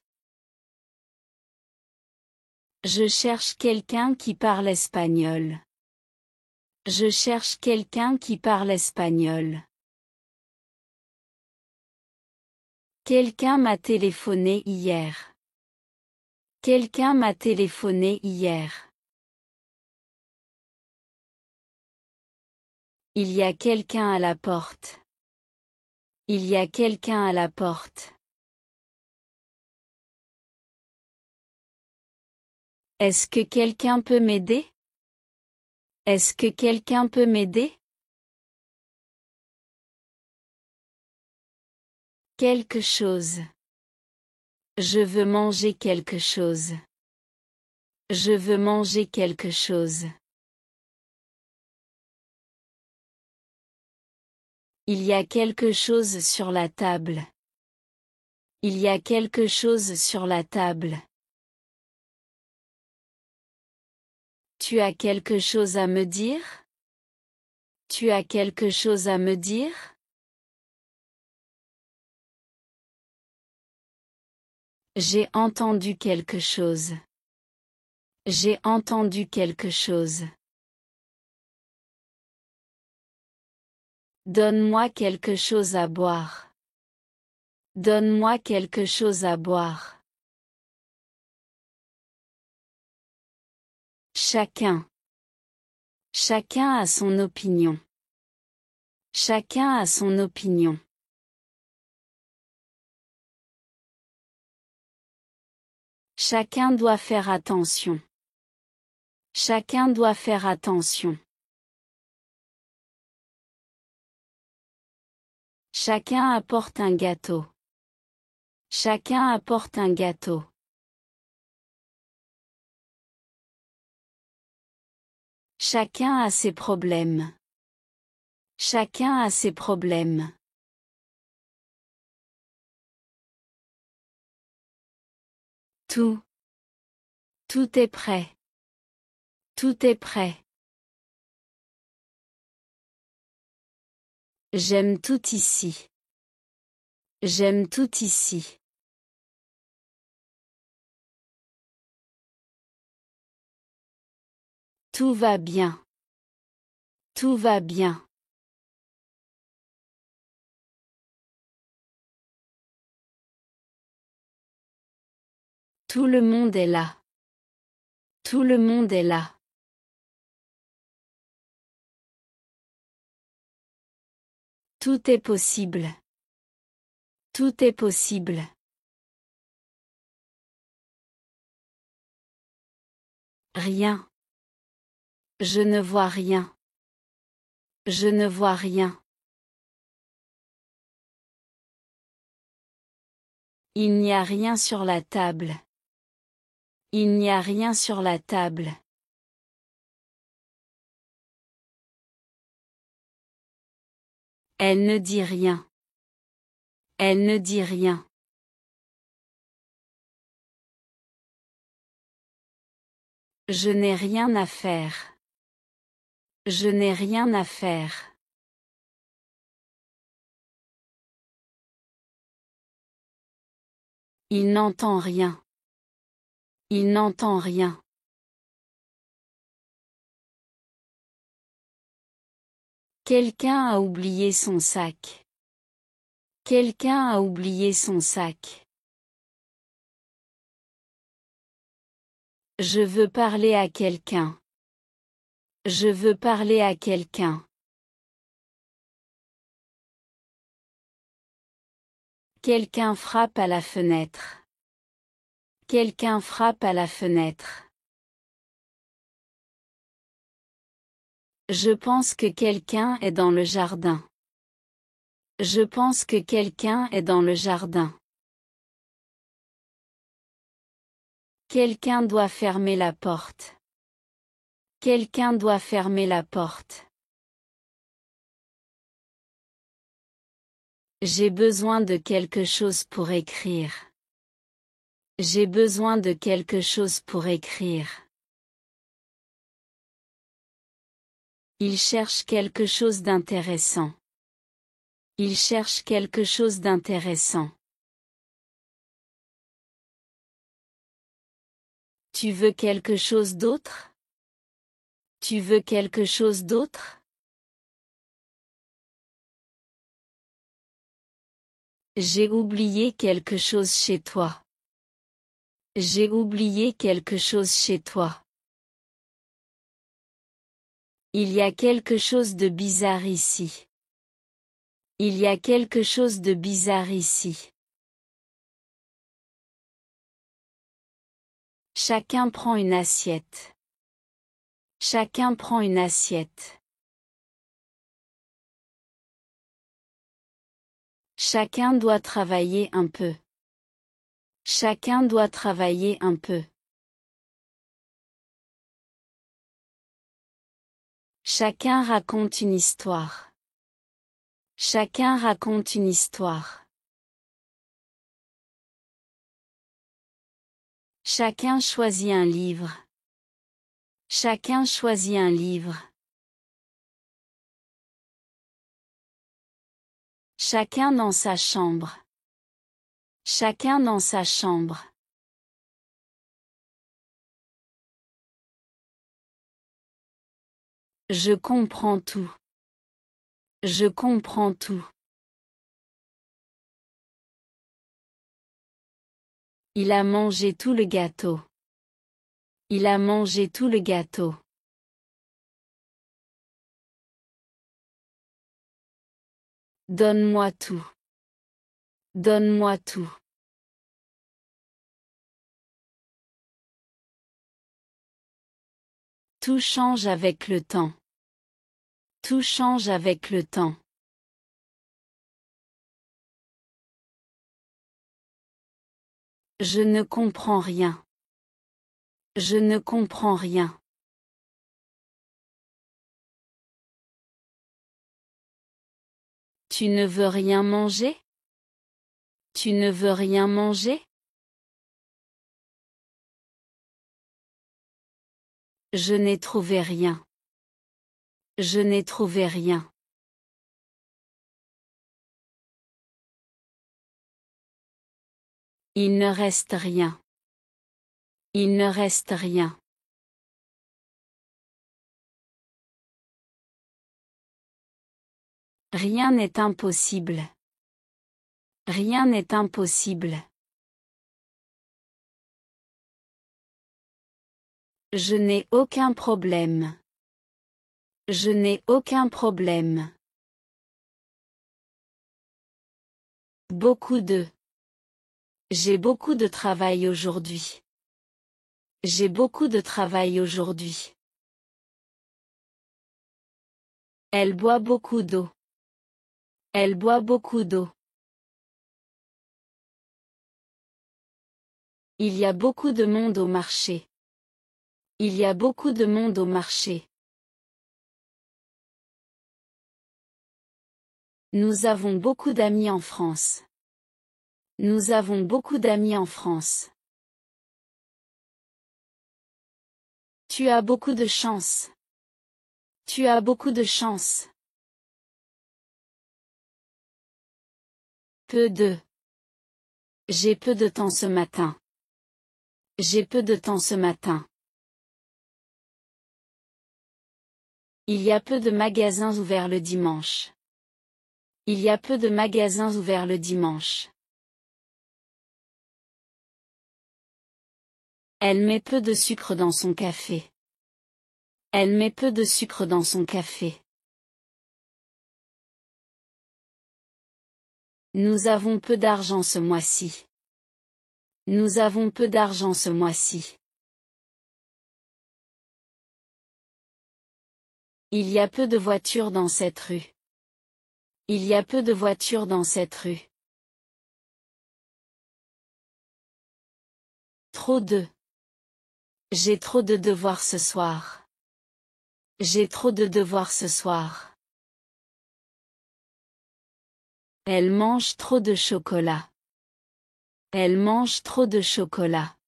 S1: Je cherche quelqu'un qui parle espagnol. Je cherche quelqu'un qui parle espagnol. Quelqu'un m'a téléphoné hier. Quelqu'un m'a téléphoné hier. Il y a quelqu'un à la porte. Il y a quelqu'un à la porte. Est-ce que quelqu'un peut m'aider? Est-ce que quelqu'un peut m'aider? Quelque chose. Je veux manger quelque chose. Je veux manger quelque chose. Il y a quelque chose sur la table. Il y a quelque chose sur la table. Tu as quelque chose à me dire? Tu as quelque chose à me dire? J'ai entendu quelque chose. J'ai entendu quelque chose. Donne-moi quelque chose à boire. Donne-moi quelque chose à boire. Chacun. Chacun a son opinion. Chacun a son opinion. Chacun doit faire attention. Chacun doit faire attention. Chacun apporte un gâteau. Chacun apporte un gâteau. Chacun a ses problèmes. Chacun a ses problèmes. Tout. Tout est prêt. Tout est prêt. J'aime tout ici. J'aime tout ici. Tout va bien. Tout va bien. Tout le monde est là. Tout le monde est là. Tout est possible. Tout est possible. Rien. Je ne vois rien. Je ne vois rien. Il n'y a rien sur la table. Il n'y a rien sur la table. Elle ne dit rien. Elle ne dit rien. Je n'ai rien à faire. Je n'ai rien à faire. Il n'entend rien. Il n'entend rien. Quelqu'un a oublié son sac. Quelqu'un a oublié son sac. Je veux parler à quelqu'un. Je veux parler à quelqu'un. Quelqu'un frappe à la fenêtre. Quelqu'un frappe à la fenêtre. Je pense que quelqu'un est dans le jardin. Je pense que quelqu'un est dans le jardin. Quelqu'un doit fermer la porte. Quelqu'un doit fermer la porte. J'ai besoin de quelque chose pour écrire. J'ai besoin de quelque chose pour écrire. Il cherche quelque chose d'intéressant. Il cherche quelque chose d'intéressant. Tu veux quelque chose d'autre? Tu veux quelque chose d'autre? J'ai oublié quelque chose chez toi. J'ai oublié quelque chose chez toi. Il y a quelque chose de bizarre ici. Il y a quelque chose de bizarre ici. Chacun prend une assiette. Chacun prend une assiette. Chacun doit travailler un peu. Chacun doit travailler un peu. Chacun raconte une histoire. Chacun raconte une histoire. Chacun choisit un livre. Chacun choisit un livre. Chacun dans sa chambre. Chacun dans sa chambre. Je comprends tout. Je comprends tout. Il a mangé tout le gâteau. Il a mangé tout le gâteau. Donne-moi tout. Donne-moi tout. Tout change avec le temps. Tout change avec le temps. Je ne comprends rien. Je ne comprends rien. Tu ne veux rien manger? Tu ne veux rien manger? Je n'ai trouvé rien. Je n'ai trouvé rien. Il ne reste rien. Il ne reste rien. Rien n'est impossible. Rien n'est impossible. Je n'ai aucun problème. Je n'ai aucun problème. Beaucoup de. J'ai beaucoup de travail aujourd'hui. J'ai beaucoup de travail aujourd'hui. Elle boit beaucoup d'eau. Elle boit beaucoup d'eau. Il y a beaucoup de monde au marché. Il y a beaucoup de monde au marché. Nous avons beaucoup d'amis en France. Nous avons beaucoup d'amis en France. Tu as beaucoup de chance. Tu as beaucoup de chance. Peu de. J'ai peu de temps ce matin. J'ai peu de temps ce matin. Il y a peu de magasins ouverts le dimanche. Il y a peu de magasins ouverts le dimanche. Elle met peu de sucre dans son café. Elle met peu de sucre dans son café. Nous avons peu d'argent ce mois-ci. Nous avons peu d'argent ce mois-ci. Il y a peu de voitures dans cette rue. Il y a peu de voitures dans cette rue. Trop de. J'ai trop de devoirs ce soir. J'ai trop de devoirs ce soir. Elle mange trop de chocolat. Elle mange trop de chocolat.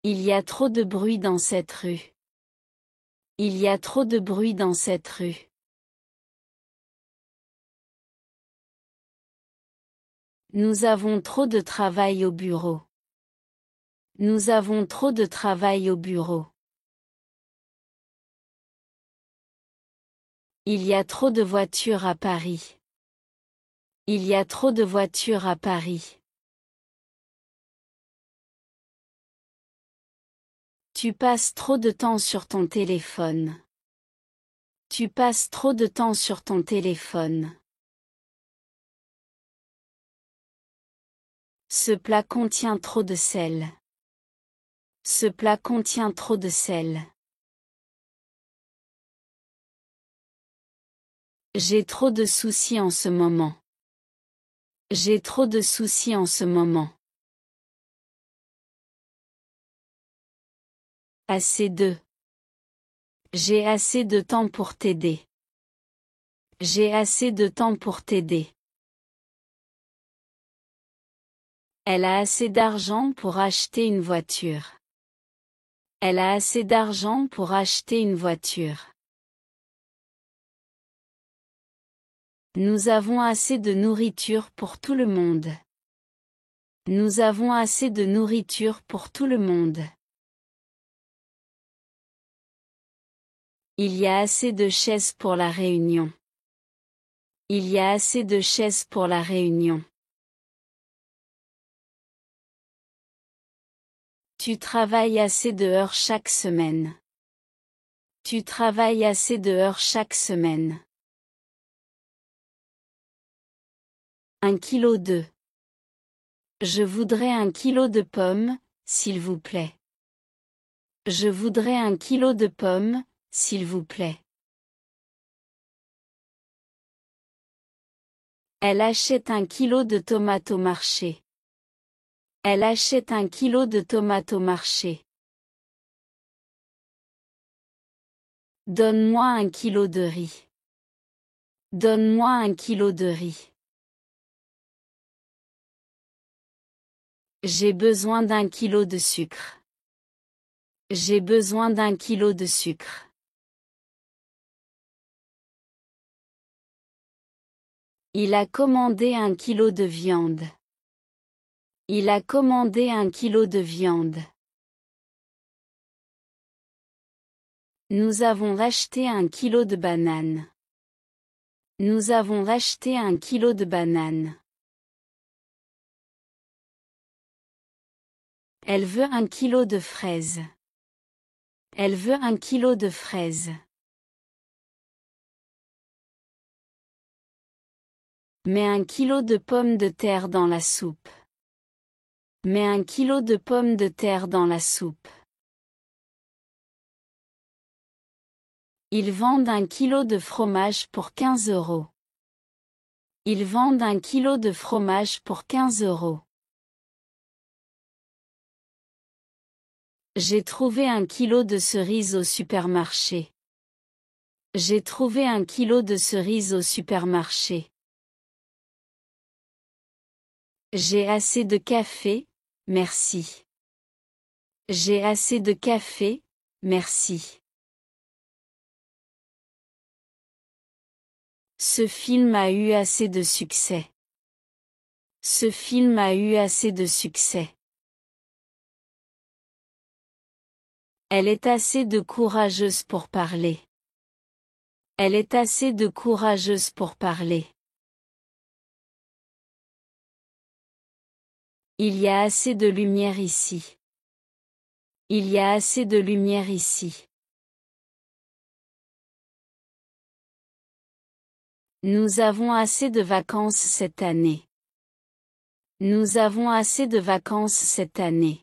S1: Il y a trop de bruit dans cette rue. Il y a trop de bruit dans cette rue. Nous avons trop de travail au bureau. Nous avons trop de travail au bureau. Il y a trop de voitures à Paris. Il y a trop de voitures à Paris. Tu passes trop de temps sur ton téléphone. Tu passes trop de temps sur ton téléphone. Ce plat contient trop de sel. Ce plat contient trop de sel. J'ai trop de soucis en ce moment. J'ai trop de soucis en ce moment. Assez de. J'ai assez de temps pour t'aider. J'ai assez de temps pour t'aider. Elle a assez d'argent pour acheter une voiture. Elle a assez d'argent pour acheter une voiture. Nous avons assez de nourriture pour tout le monde. Nous avons assez de nourriture pour tout le monde. Il y a assez de chaises pour la réunion. Il y a assez de chaises pour la réunion. Tu travailles assez de heures chaque semaine. Tu travailles assez de heures chaque semaine. 1 kilo de. Je voudrais 1 kilo de pommes, s'il vous plaît. Je voudrais 1 kilo de pommes, s'il vous plaît. Elle achète 1 kilo de tomates au marché. Elle achète 1 kilo de tomates au marché. Donne-moi 1 kilo de riz. Donne-moi 1 kilo de riz. J'ai besoin d'1 kilo de sucre. J'ai besoin d'1 kilo de sucre. Il a commandé 1 kilo de viande. Il a commandé 1 kilo de viande. Nous avons acheté 1 kilo de bananes. Nous avons acheté 1 kilo de bananes. Elle veut 1 kilo de fraises. Elle veut 1 kilo de fraises. Mets 1 kilo de pommes de terre dans la soupe. Mets 1 kilo de pommes de terre dans la soupe. Ils vendent 1 kilo de fromage pour 15 €. Ils vendent 1 kilo de fromage pour 15 €. J'ai trouvé 1 kilo de cerises au supermarché. J'ai trouvé 1 kilo de cerises au supermarché. J'ai assez de café, merci. J'ai assez de café, merci. Ce film a eu assez de succès. Ce film a eu assez de succès. Elle est assez de courageuse pour parler. Elle est assez de courageuse pour parler. Il y a assez de lumière ici. Il y a assez de lumière ici. Nous avons assez de vacances cette année. Nous avons assez de vacances cette année.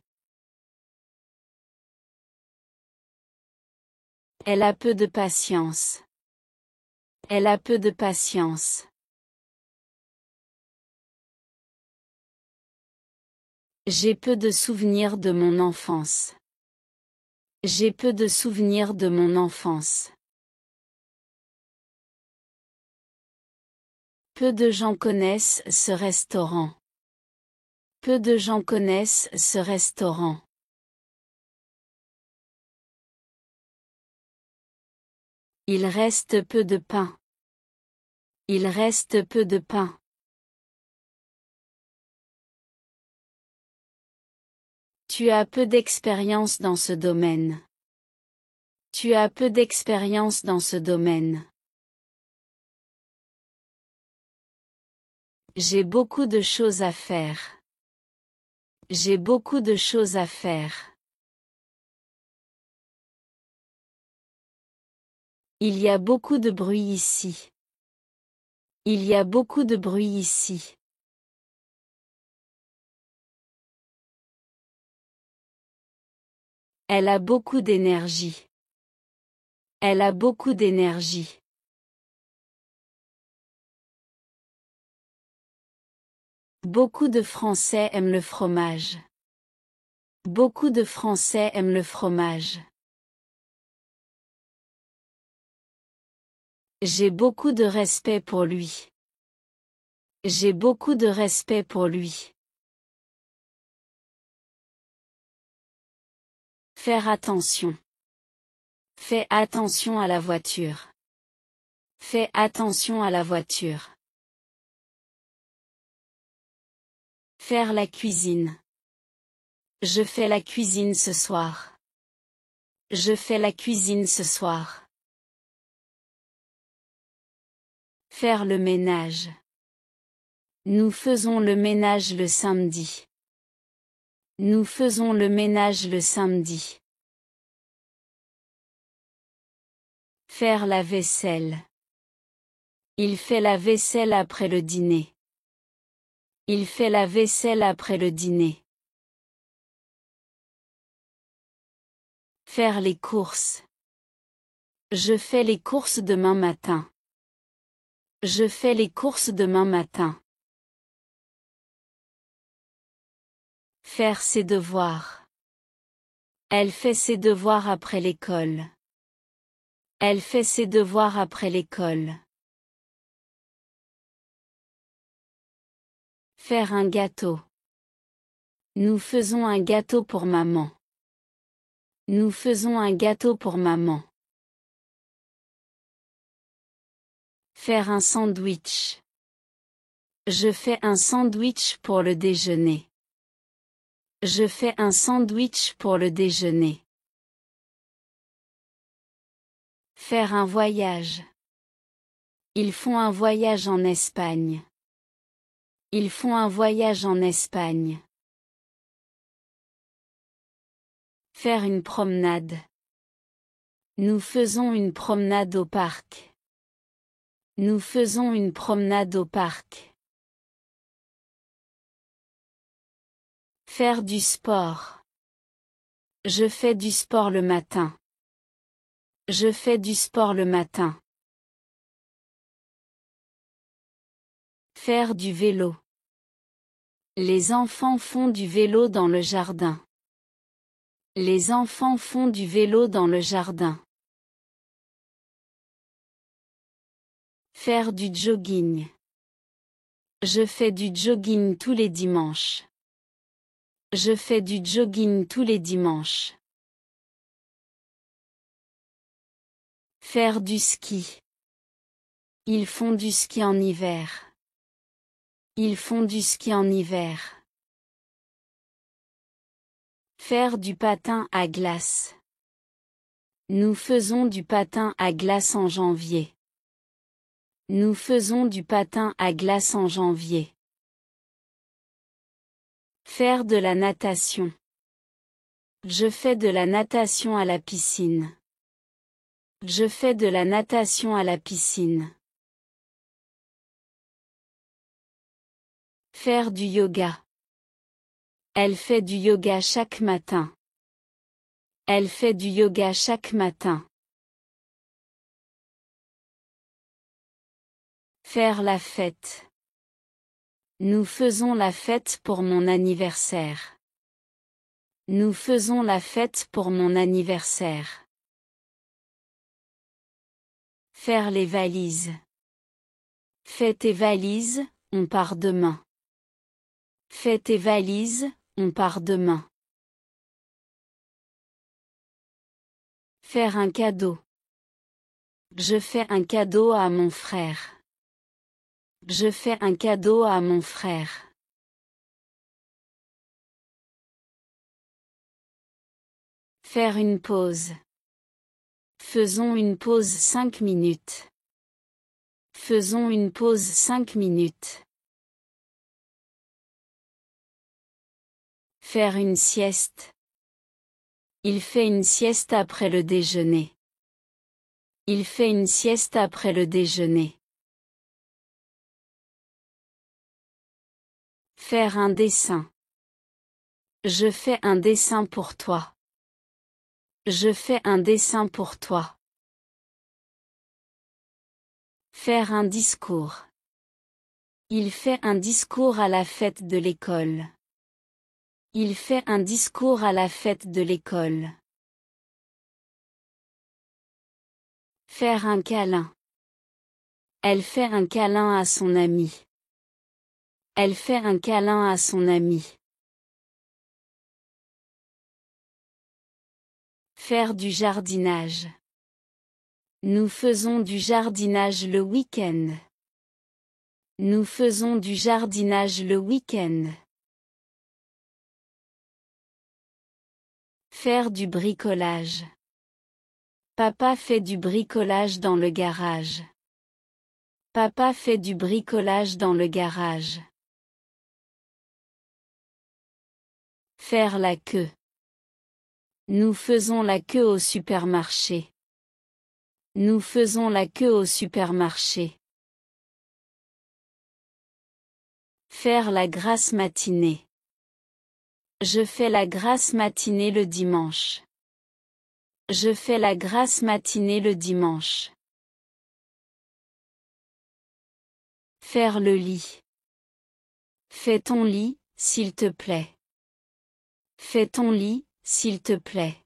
S1: Elle a peu de patience. Elle a peu de patience. J'ai peu de souvenirs de mon enfance. J'ai peu de souvenirs de mon enfance. Peu de gens connaissent ce restaurant. Peu de gens connaissent ce restaurant. Il reste peu de pain. Il reste peu de pain. Tu as peu d'expérience dans ce domaine. Tu as peu d'expérience dans ce domaine. J'ai beaucoup de choses à faire. J'ai beaucoup de choses à faire. Il y a beaucoup de bruit ici. Il y a beaucoup de bruit ici. Elle a beaucoup d'énergie. Elle a beaucoup d'énergie. Beaucoup de Français aiment le fromage. Beaucoup de Français aiment le fromage. J'ai beaucoup de respect pour lui. J'ai beaucoup de respect pour lui. Faire attention. Fais attention à la voiture. Fais attention à la voiture. Faire la cuisine. Je fais la cuisine ce soir. Je fais la cuisine ce soir. Faire le ménage. Nous faisons le ménage le samedi. Nous faisons le ménage le samedi. Faire la vaisselle. Il fait la vaisselle après le dîner. Il fait la vaisselle après le dîner. Faire les courses. Je fais les courses demain matin. Je fais les courses demain matin. Faire ses devoirs. Elle fait ses devoirs après l'école. Elle fait ses devoirs après l'école. Faire un gâteau. Nous faisons un gâteau pour maman. Nous faisons un gâteau pour maman. Faire un sandwich. Je fais un sandwich pour le déjeuner. Je fais un sandwich pour le déjeuner. Faire un voyage. Ils font un voyage en Espagne. Ils font un voyage en Espagne. Faire une promenade. Nous faisons une promenade au parc. Nous faisons une promenade au parc. Faire du sport. Je fais du sport le matin. Je fais du sport le matin. Faire du vélo. Les enfants font du vélo dans le jardin. Les enfants font du vélo dans le jardin. Faire du jogging. Je fais du jogging tous les dimanches. Je fais du jogging tous les dimanches. Faire du ski. Ils font du ski en hiver. Ils font du ski en hiver. Faire du patin à glace. Nous faisons du patin à glace en janvier. Nous faisons du patin à glace en janvier. Faire de la natation. Je fais de la natation à la piscine. Je fais de la natation à la piscine. Faire du yoga. Elle fait du yoga chaque matin. Elle fait du yoga chaque matin. Faire la fête. Nous faisons la fête pour mon anniversaire. Nous faisons la fête pour mon anniversaire. Faire les valises. Fais tes valises, on part demain. Fais tes valises, on part demain. Faire un cadeau. Je fais un cadeau à mon frère. Je fais un cadeau à mon frère. Faire une pause. Faisons une pause 5 minutes. Faisons une pause 5 minutes. Faire une sieste. Il fait une sieste après le déjeuner. Il fait une sieste après le déjeuner. Faire un dessin. Je fais un dessin pour toi. Je fais un dessin pour toi. Faire un discours. Il fait un discours à la fête de l'école. Il fait un discours à la fête de l'école. Faire un câlin. Elle fait un câlin à son ami. Elle fait un câlin à son ami. Faire du jardinage. Nous faisons du jardinage le week-end. Nous faisons du jardinage le week-end. Faire du bricolage. Papa fait du bricolage dans le garage. Papa fait du bricolage dans le garage. Faire la queue. Nous faisons la queue au supermarché. Nous faisons la queue au supermarché. Faire la grasse matinée. Je fais la grasse matinée le dimanche. Je fais la grasse matinée le dimanche. Faire le lit. Fais ton lit, s'il te plaît. Fais ton lit, s'il te plaît.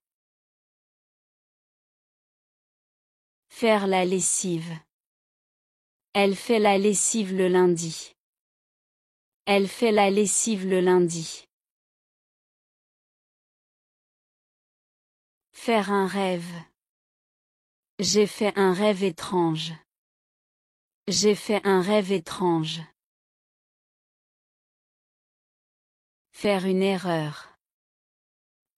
S1: Faire la lessive. Elle fait la lessive le lundi. Elle fait la lessive le lundi. Faire un rêve. J'ai fait un rêve étrange. J'ai fait un rêve étrange. Faire une erreur.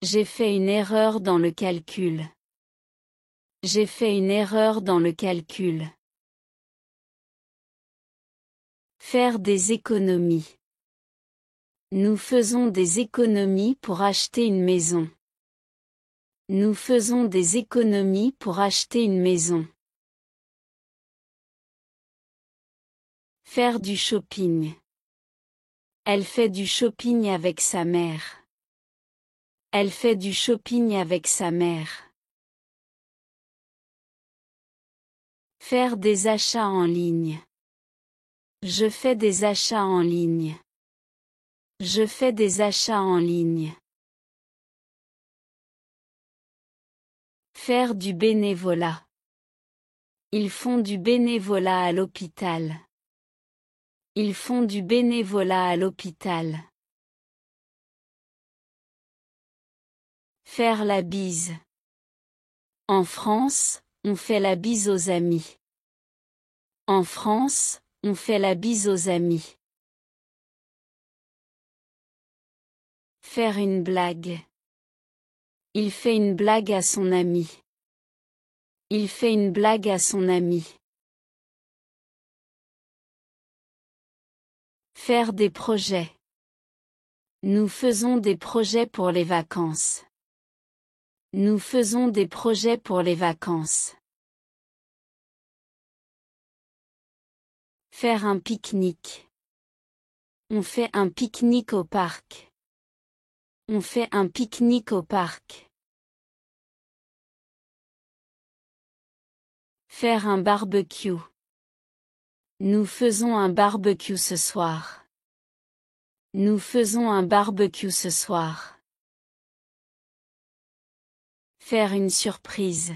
S1: J'ai fait une erreur dans le calcul. J'ai fait une erreur dans le calcul. Faire des économies. Nous faisons des économies pour acheter une maison. Nous faisons des économies pour acheter une maison. Faire du shopping. Elle fait du shopping avec sa mère. Elle fait du shopping avec sa mère. Faire des achats en ligne. Je fais des achats en ligne. Je fais des achats en ligne. Faire du bénévolat. Ils font du bénévolat à l'hôpital. Ils font du bénévolat à l'hôpital. Faire la bise. En France, on fait la bise aux amis. En France, on fait la bise aux amis. Faire une blague. Il fait une blague à son ami. Il fait une blague à son ami. Faire des projets. Nous faisons des projets pour les vacances. Nous faisons des projets pour les vacances. Faire un pique-nique. On fait un pique-nique au parc. On fait un pique-nique au parc. Faire un barbecue. Nous faisons un barbecue ce soir. Nous faisons un barbecue ce soir. Faire une surprise.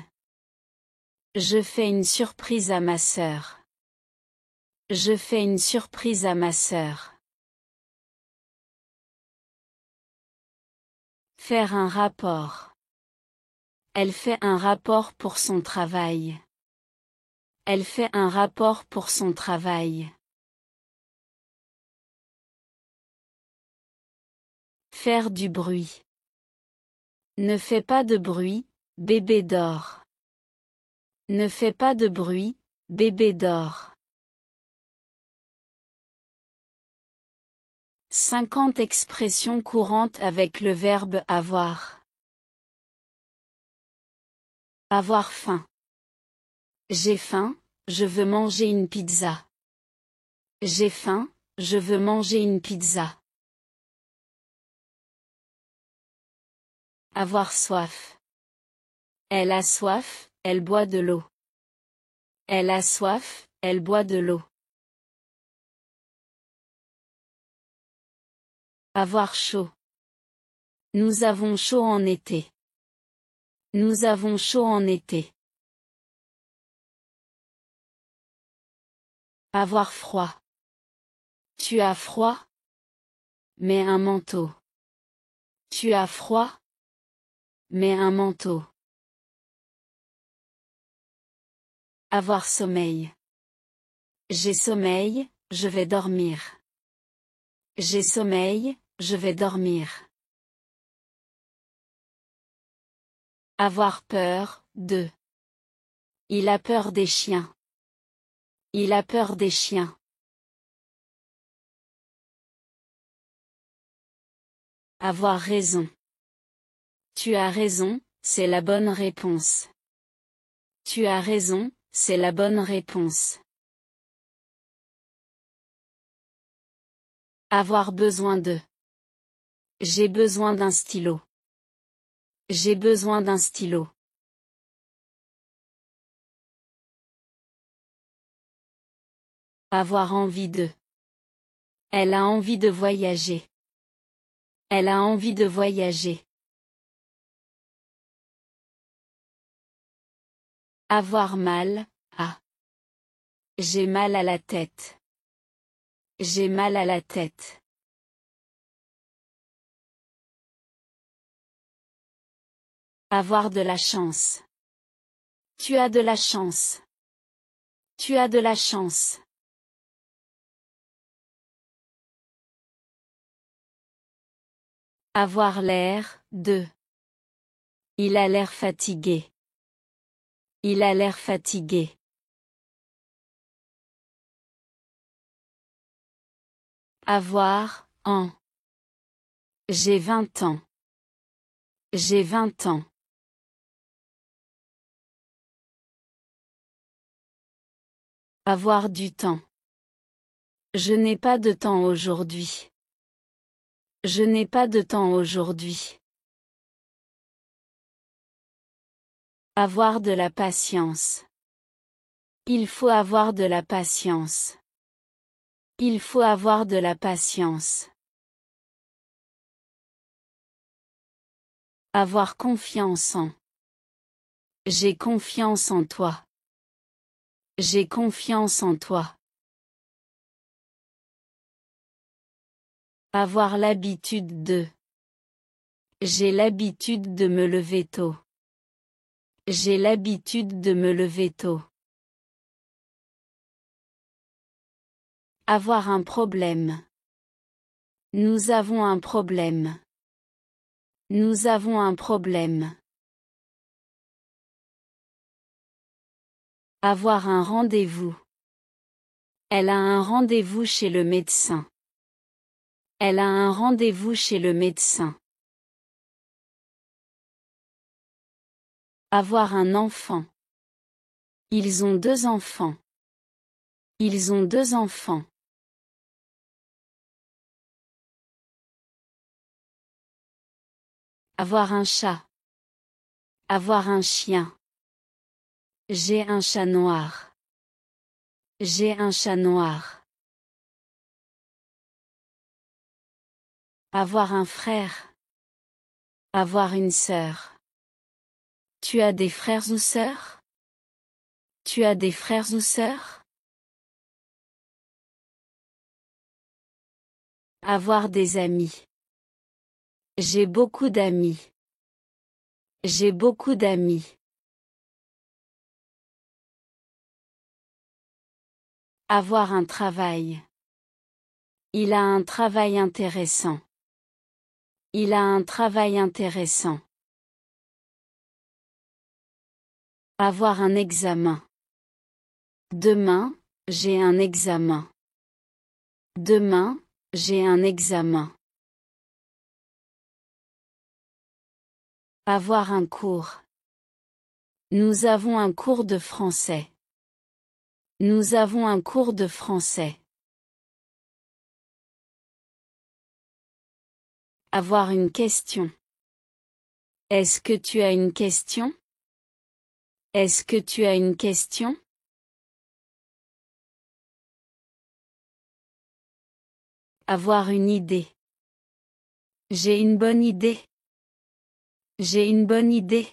S1: Je fais une surprise à ma sœur. Je fais une surprise à ma sœur. Faire un rapport. Elle fait un rapport pour son travail. Elle fait un rapport pour son travail. Faire du bruit. Ne fais pas de bruit, bébé dort. Ne fais pas de bruit, bébé dort. 50 expressions courantes avec le verbe avoir. Avoir faim. J'ai faim, je veux manger une pizza. J'ai faim, je veux manger une pizza. Avoir soif. Elle a soif, elle boit de l'eau. Elle a soif, elle boit de l'eau. Avoir chaud. Nous avons chaud en été. Nous avons chaud en été. Avoir froid. Tu as froid? Mets un manteau. Tu as froid? Mets un manteau. Avoir sommeil. J'ai sommeil, je vais dormir. J'ai sommeil, je vais dormir. Avoir peur, de. Il a peur des chiens. Il a peur des chiens. Avoir raison. Tu as raison, c'est la bonne réponse. Tu as raison, c'est la bonne réponse. Avoir besoin de. J'ai besoin d'un stylo. J'ai besoin d'un stylo. Avoir envie de. Elle a envie de voyager. Elle a envie de voyager. Avoir mal, à. J'ai mal à la tête. J'ai mal à la tête. Avoir de la chance. Tu as de la chance. Tu as de la chance. Avoir l'air, de. Il a l'air fatigué. Il a l'air fatigué. Avoir, en. J'ai 20 ans. J'ai 20 ans. Avoir du temps. Je n'ai pas de temps aujourd'hui. Je n'ai pas de temps aujourd'hui. Avoir de la patience. Il faut avoir de la patience. Il faut avoir de la patience. Avoir confiance en. J'ai confiance en toi. J'ai confiance en toi. Avoir l'habitude de. J'ai l'habitude de me lever tôt. J'ai l'habitude de me lever tôt. Avoir un problème. Nous avons un problème. Nous avons un problème. Avoir un rendez-vous. Elle a un rendez-vous chez le médecin. Elle a un rendez-vous chez le médecin. Avoir un enfant. Ils ont 2 enfants. Ils ont 2 enfants. Avoir un chat. Avoir un chien. J'ai un chat noir. J'ai un chat noir. Avoir un frère. Avoir une sœur. Tu as des frères ou sœurs? Tu as des frères ou sœurs? Avoir des amis. J'ai beaucoup d'amis. J'ai beaucoup d'amis. Avoir un travail. Il a un travail intéressant. Il a un travail intéressant. Avoir un examen. Demain, j'ai un examen. Demain, j'ai un examen. Avoir un cours. Nous avons un cours de français. Nous avons un cours de français. Avoir une question. Est-ce que tu as une question? Est-ce que tu as une question? Avoir une idée. J'ai une bonne idée. J'ai une bonne idée.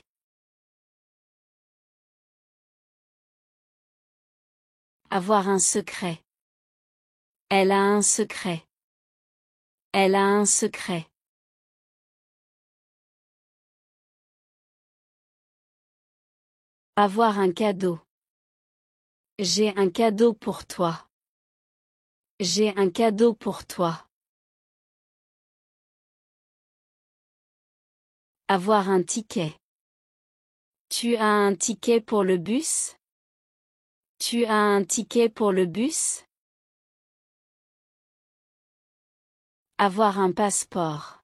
S1: Avoir un secret. Elle a un secret. Elle a un secret. Avoir un cadeau. J'ai un cadeau pour toi. J'ai un cadeau pour toi. Avoir un ticket. Tu as un ticket pour le bus? Tu as un ticket pour le bus? Avoir un passeport.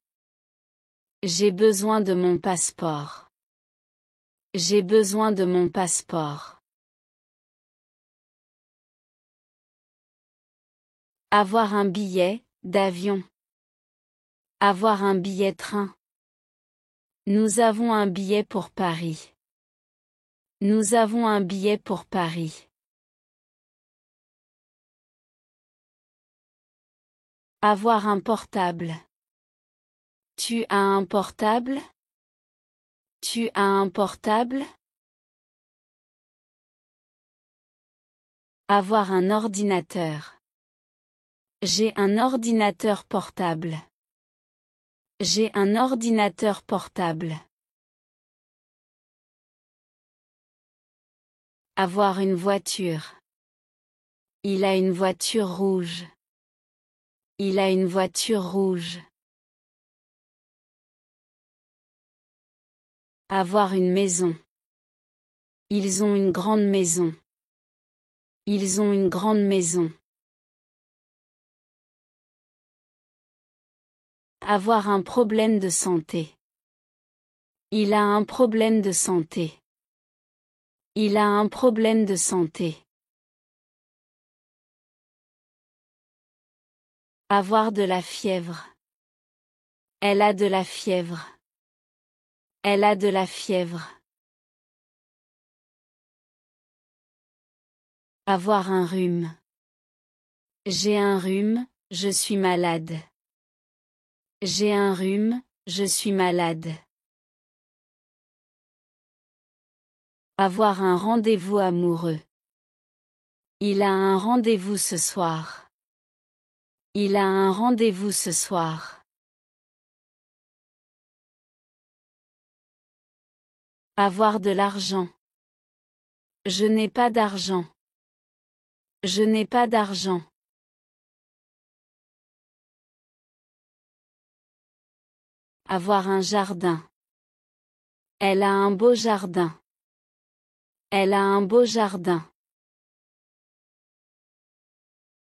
S1: J'ai besoin de mon passeport. J'ai besoin de mon passeport. Avoir un billet d'avion. Avoir un billet train. Nous avons un billet pour Paris. Nous avons un billet pour Paris. Avoir un portable. Tu as un portable? Tu as un portable? Avoir un ordinateur. J'ai un ordinateur portable. J'ai un ordinateur portable. Avoir une voiture. Il a une voiture rouge. Il a une voiture rouge. Avoir une maison. Ils ont une grande maison. Ils ont une grande maison. Avoir un problème de santé. Il a un problème de santé. Il a un problème de santé. Avoir de la fièvre. Elle a de la fièvre. Elle a de la fièvre. Avoir un rhume. J'ai un rhume, je suis malade. J'ai un rhume, je suis malade. Avoir un rendez-vous amoureux. Il a un rendez-vous ce soir. Il a un rendez-vous ce soir. Avoir de l'argent. Je n'ai pas d'argent. Je n'ai pas d'argent. Avoir un jardin. Elle a un beau jardin. Elle a un beau jardin.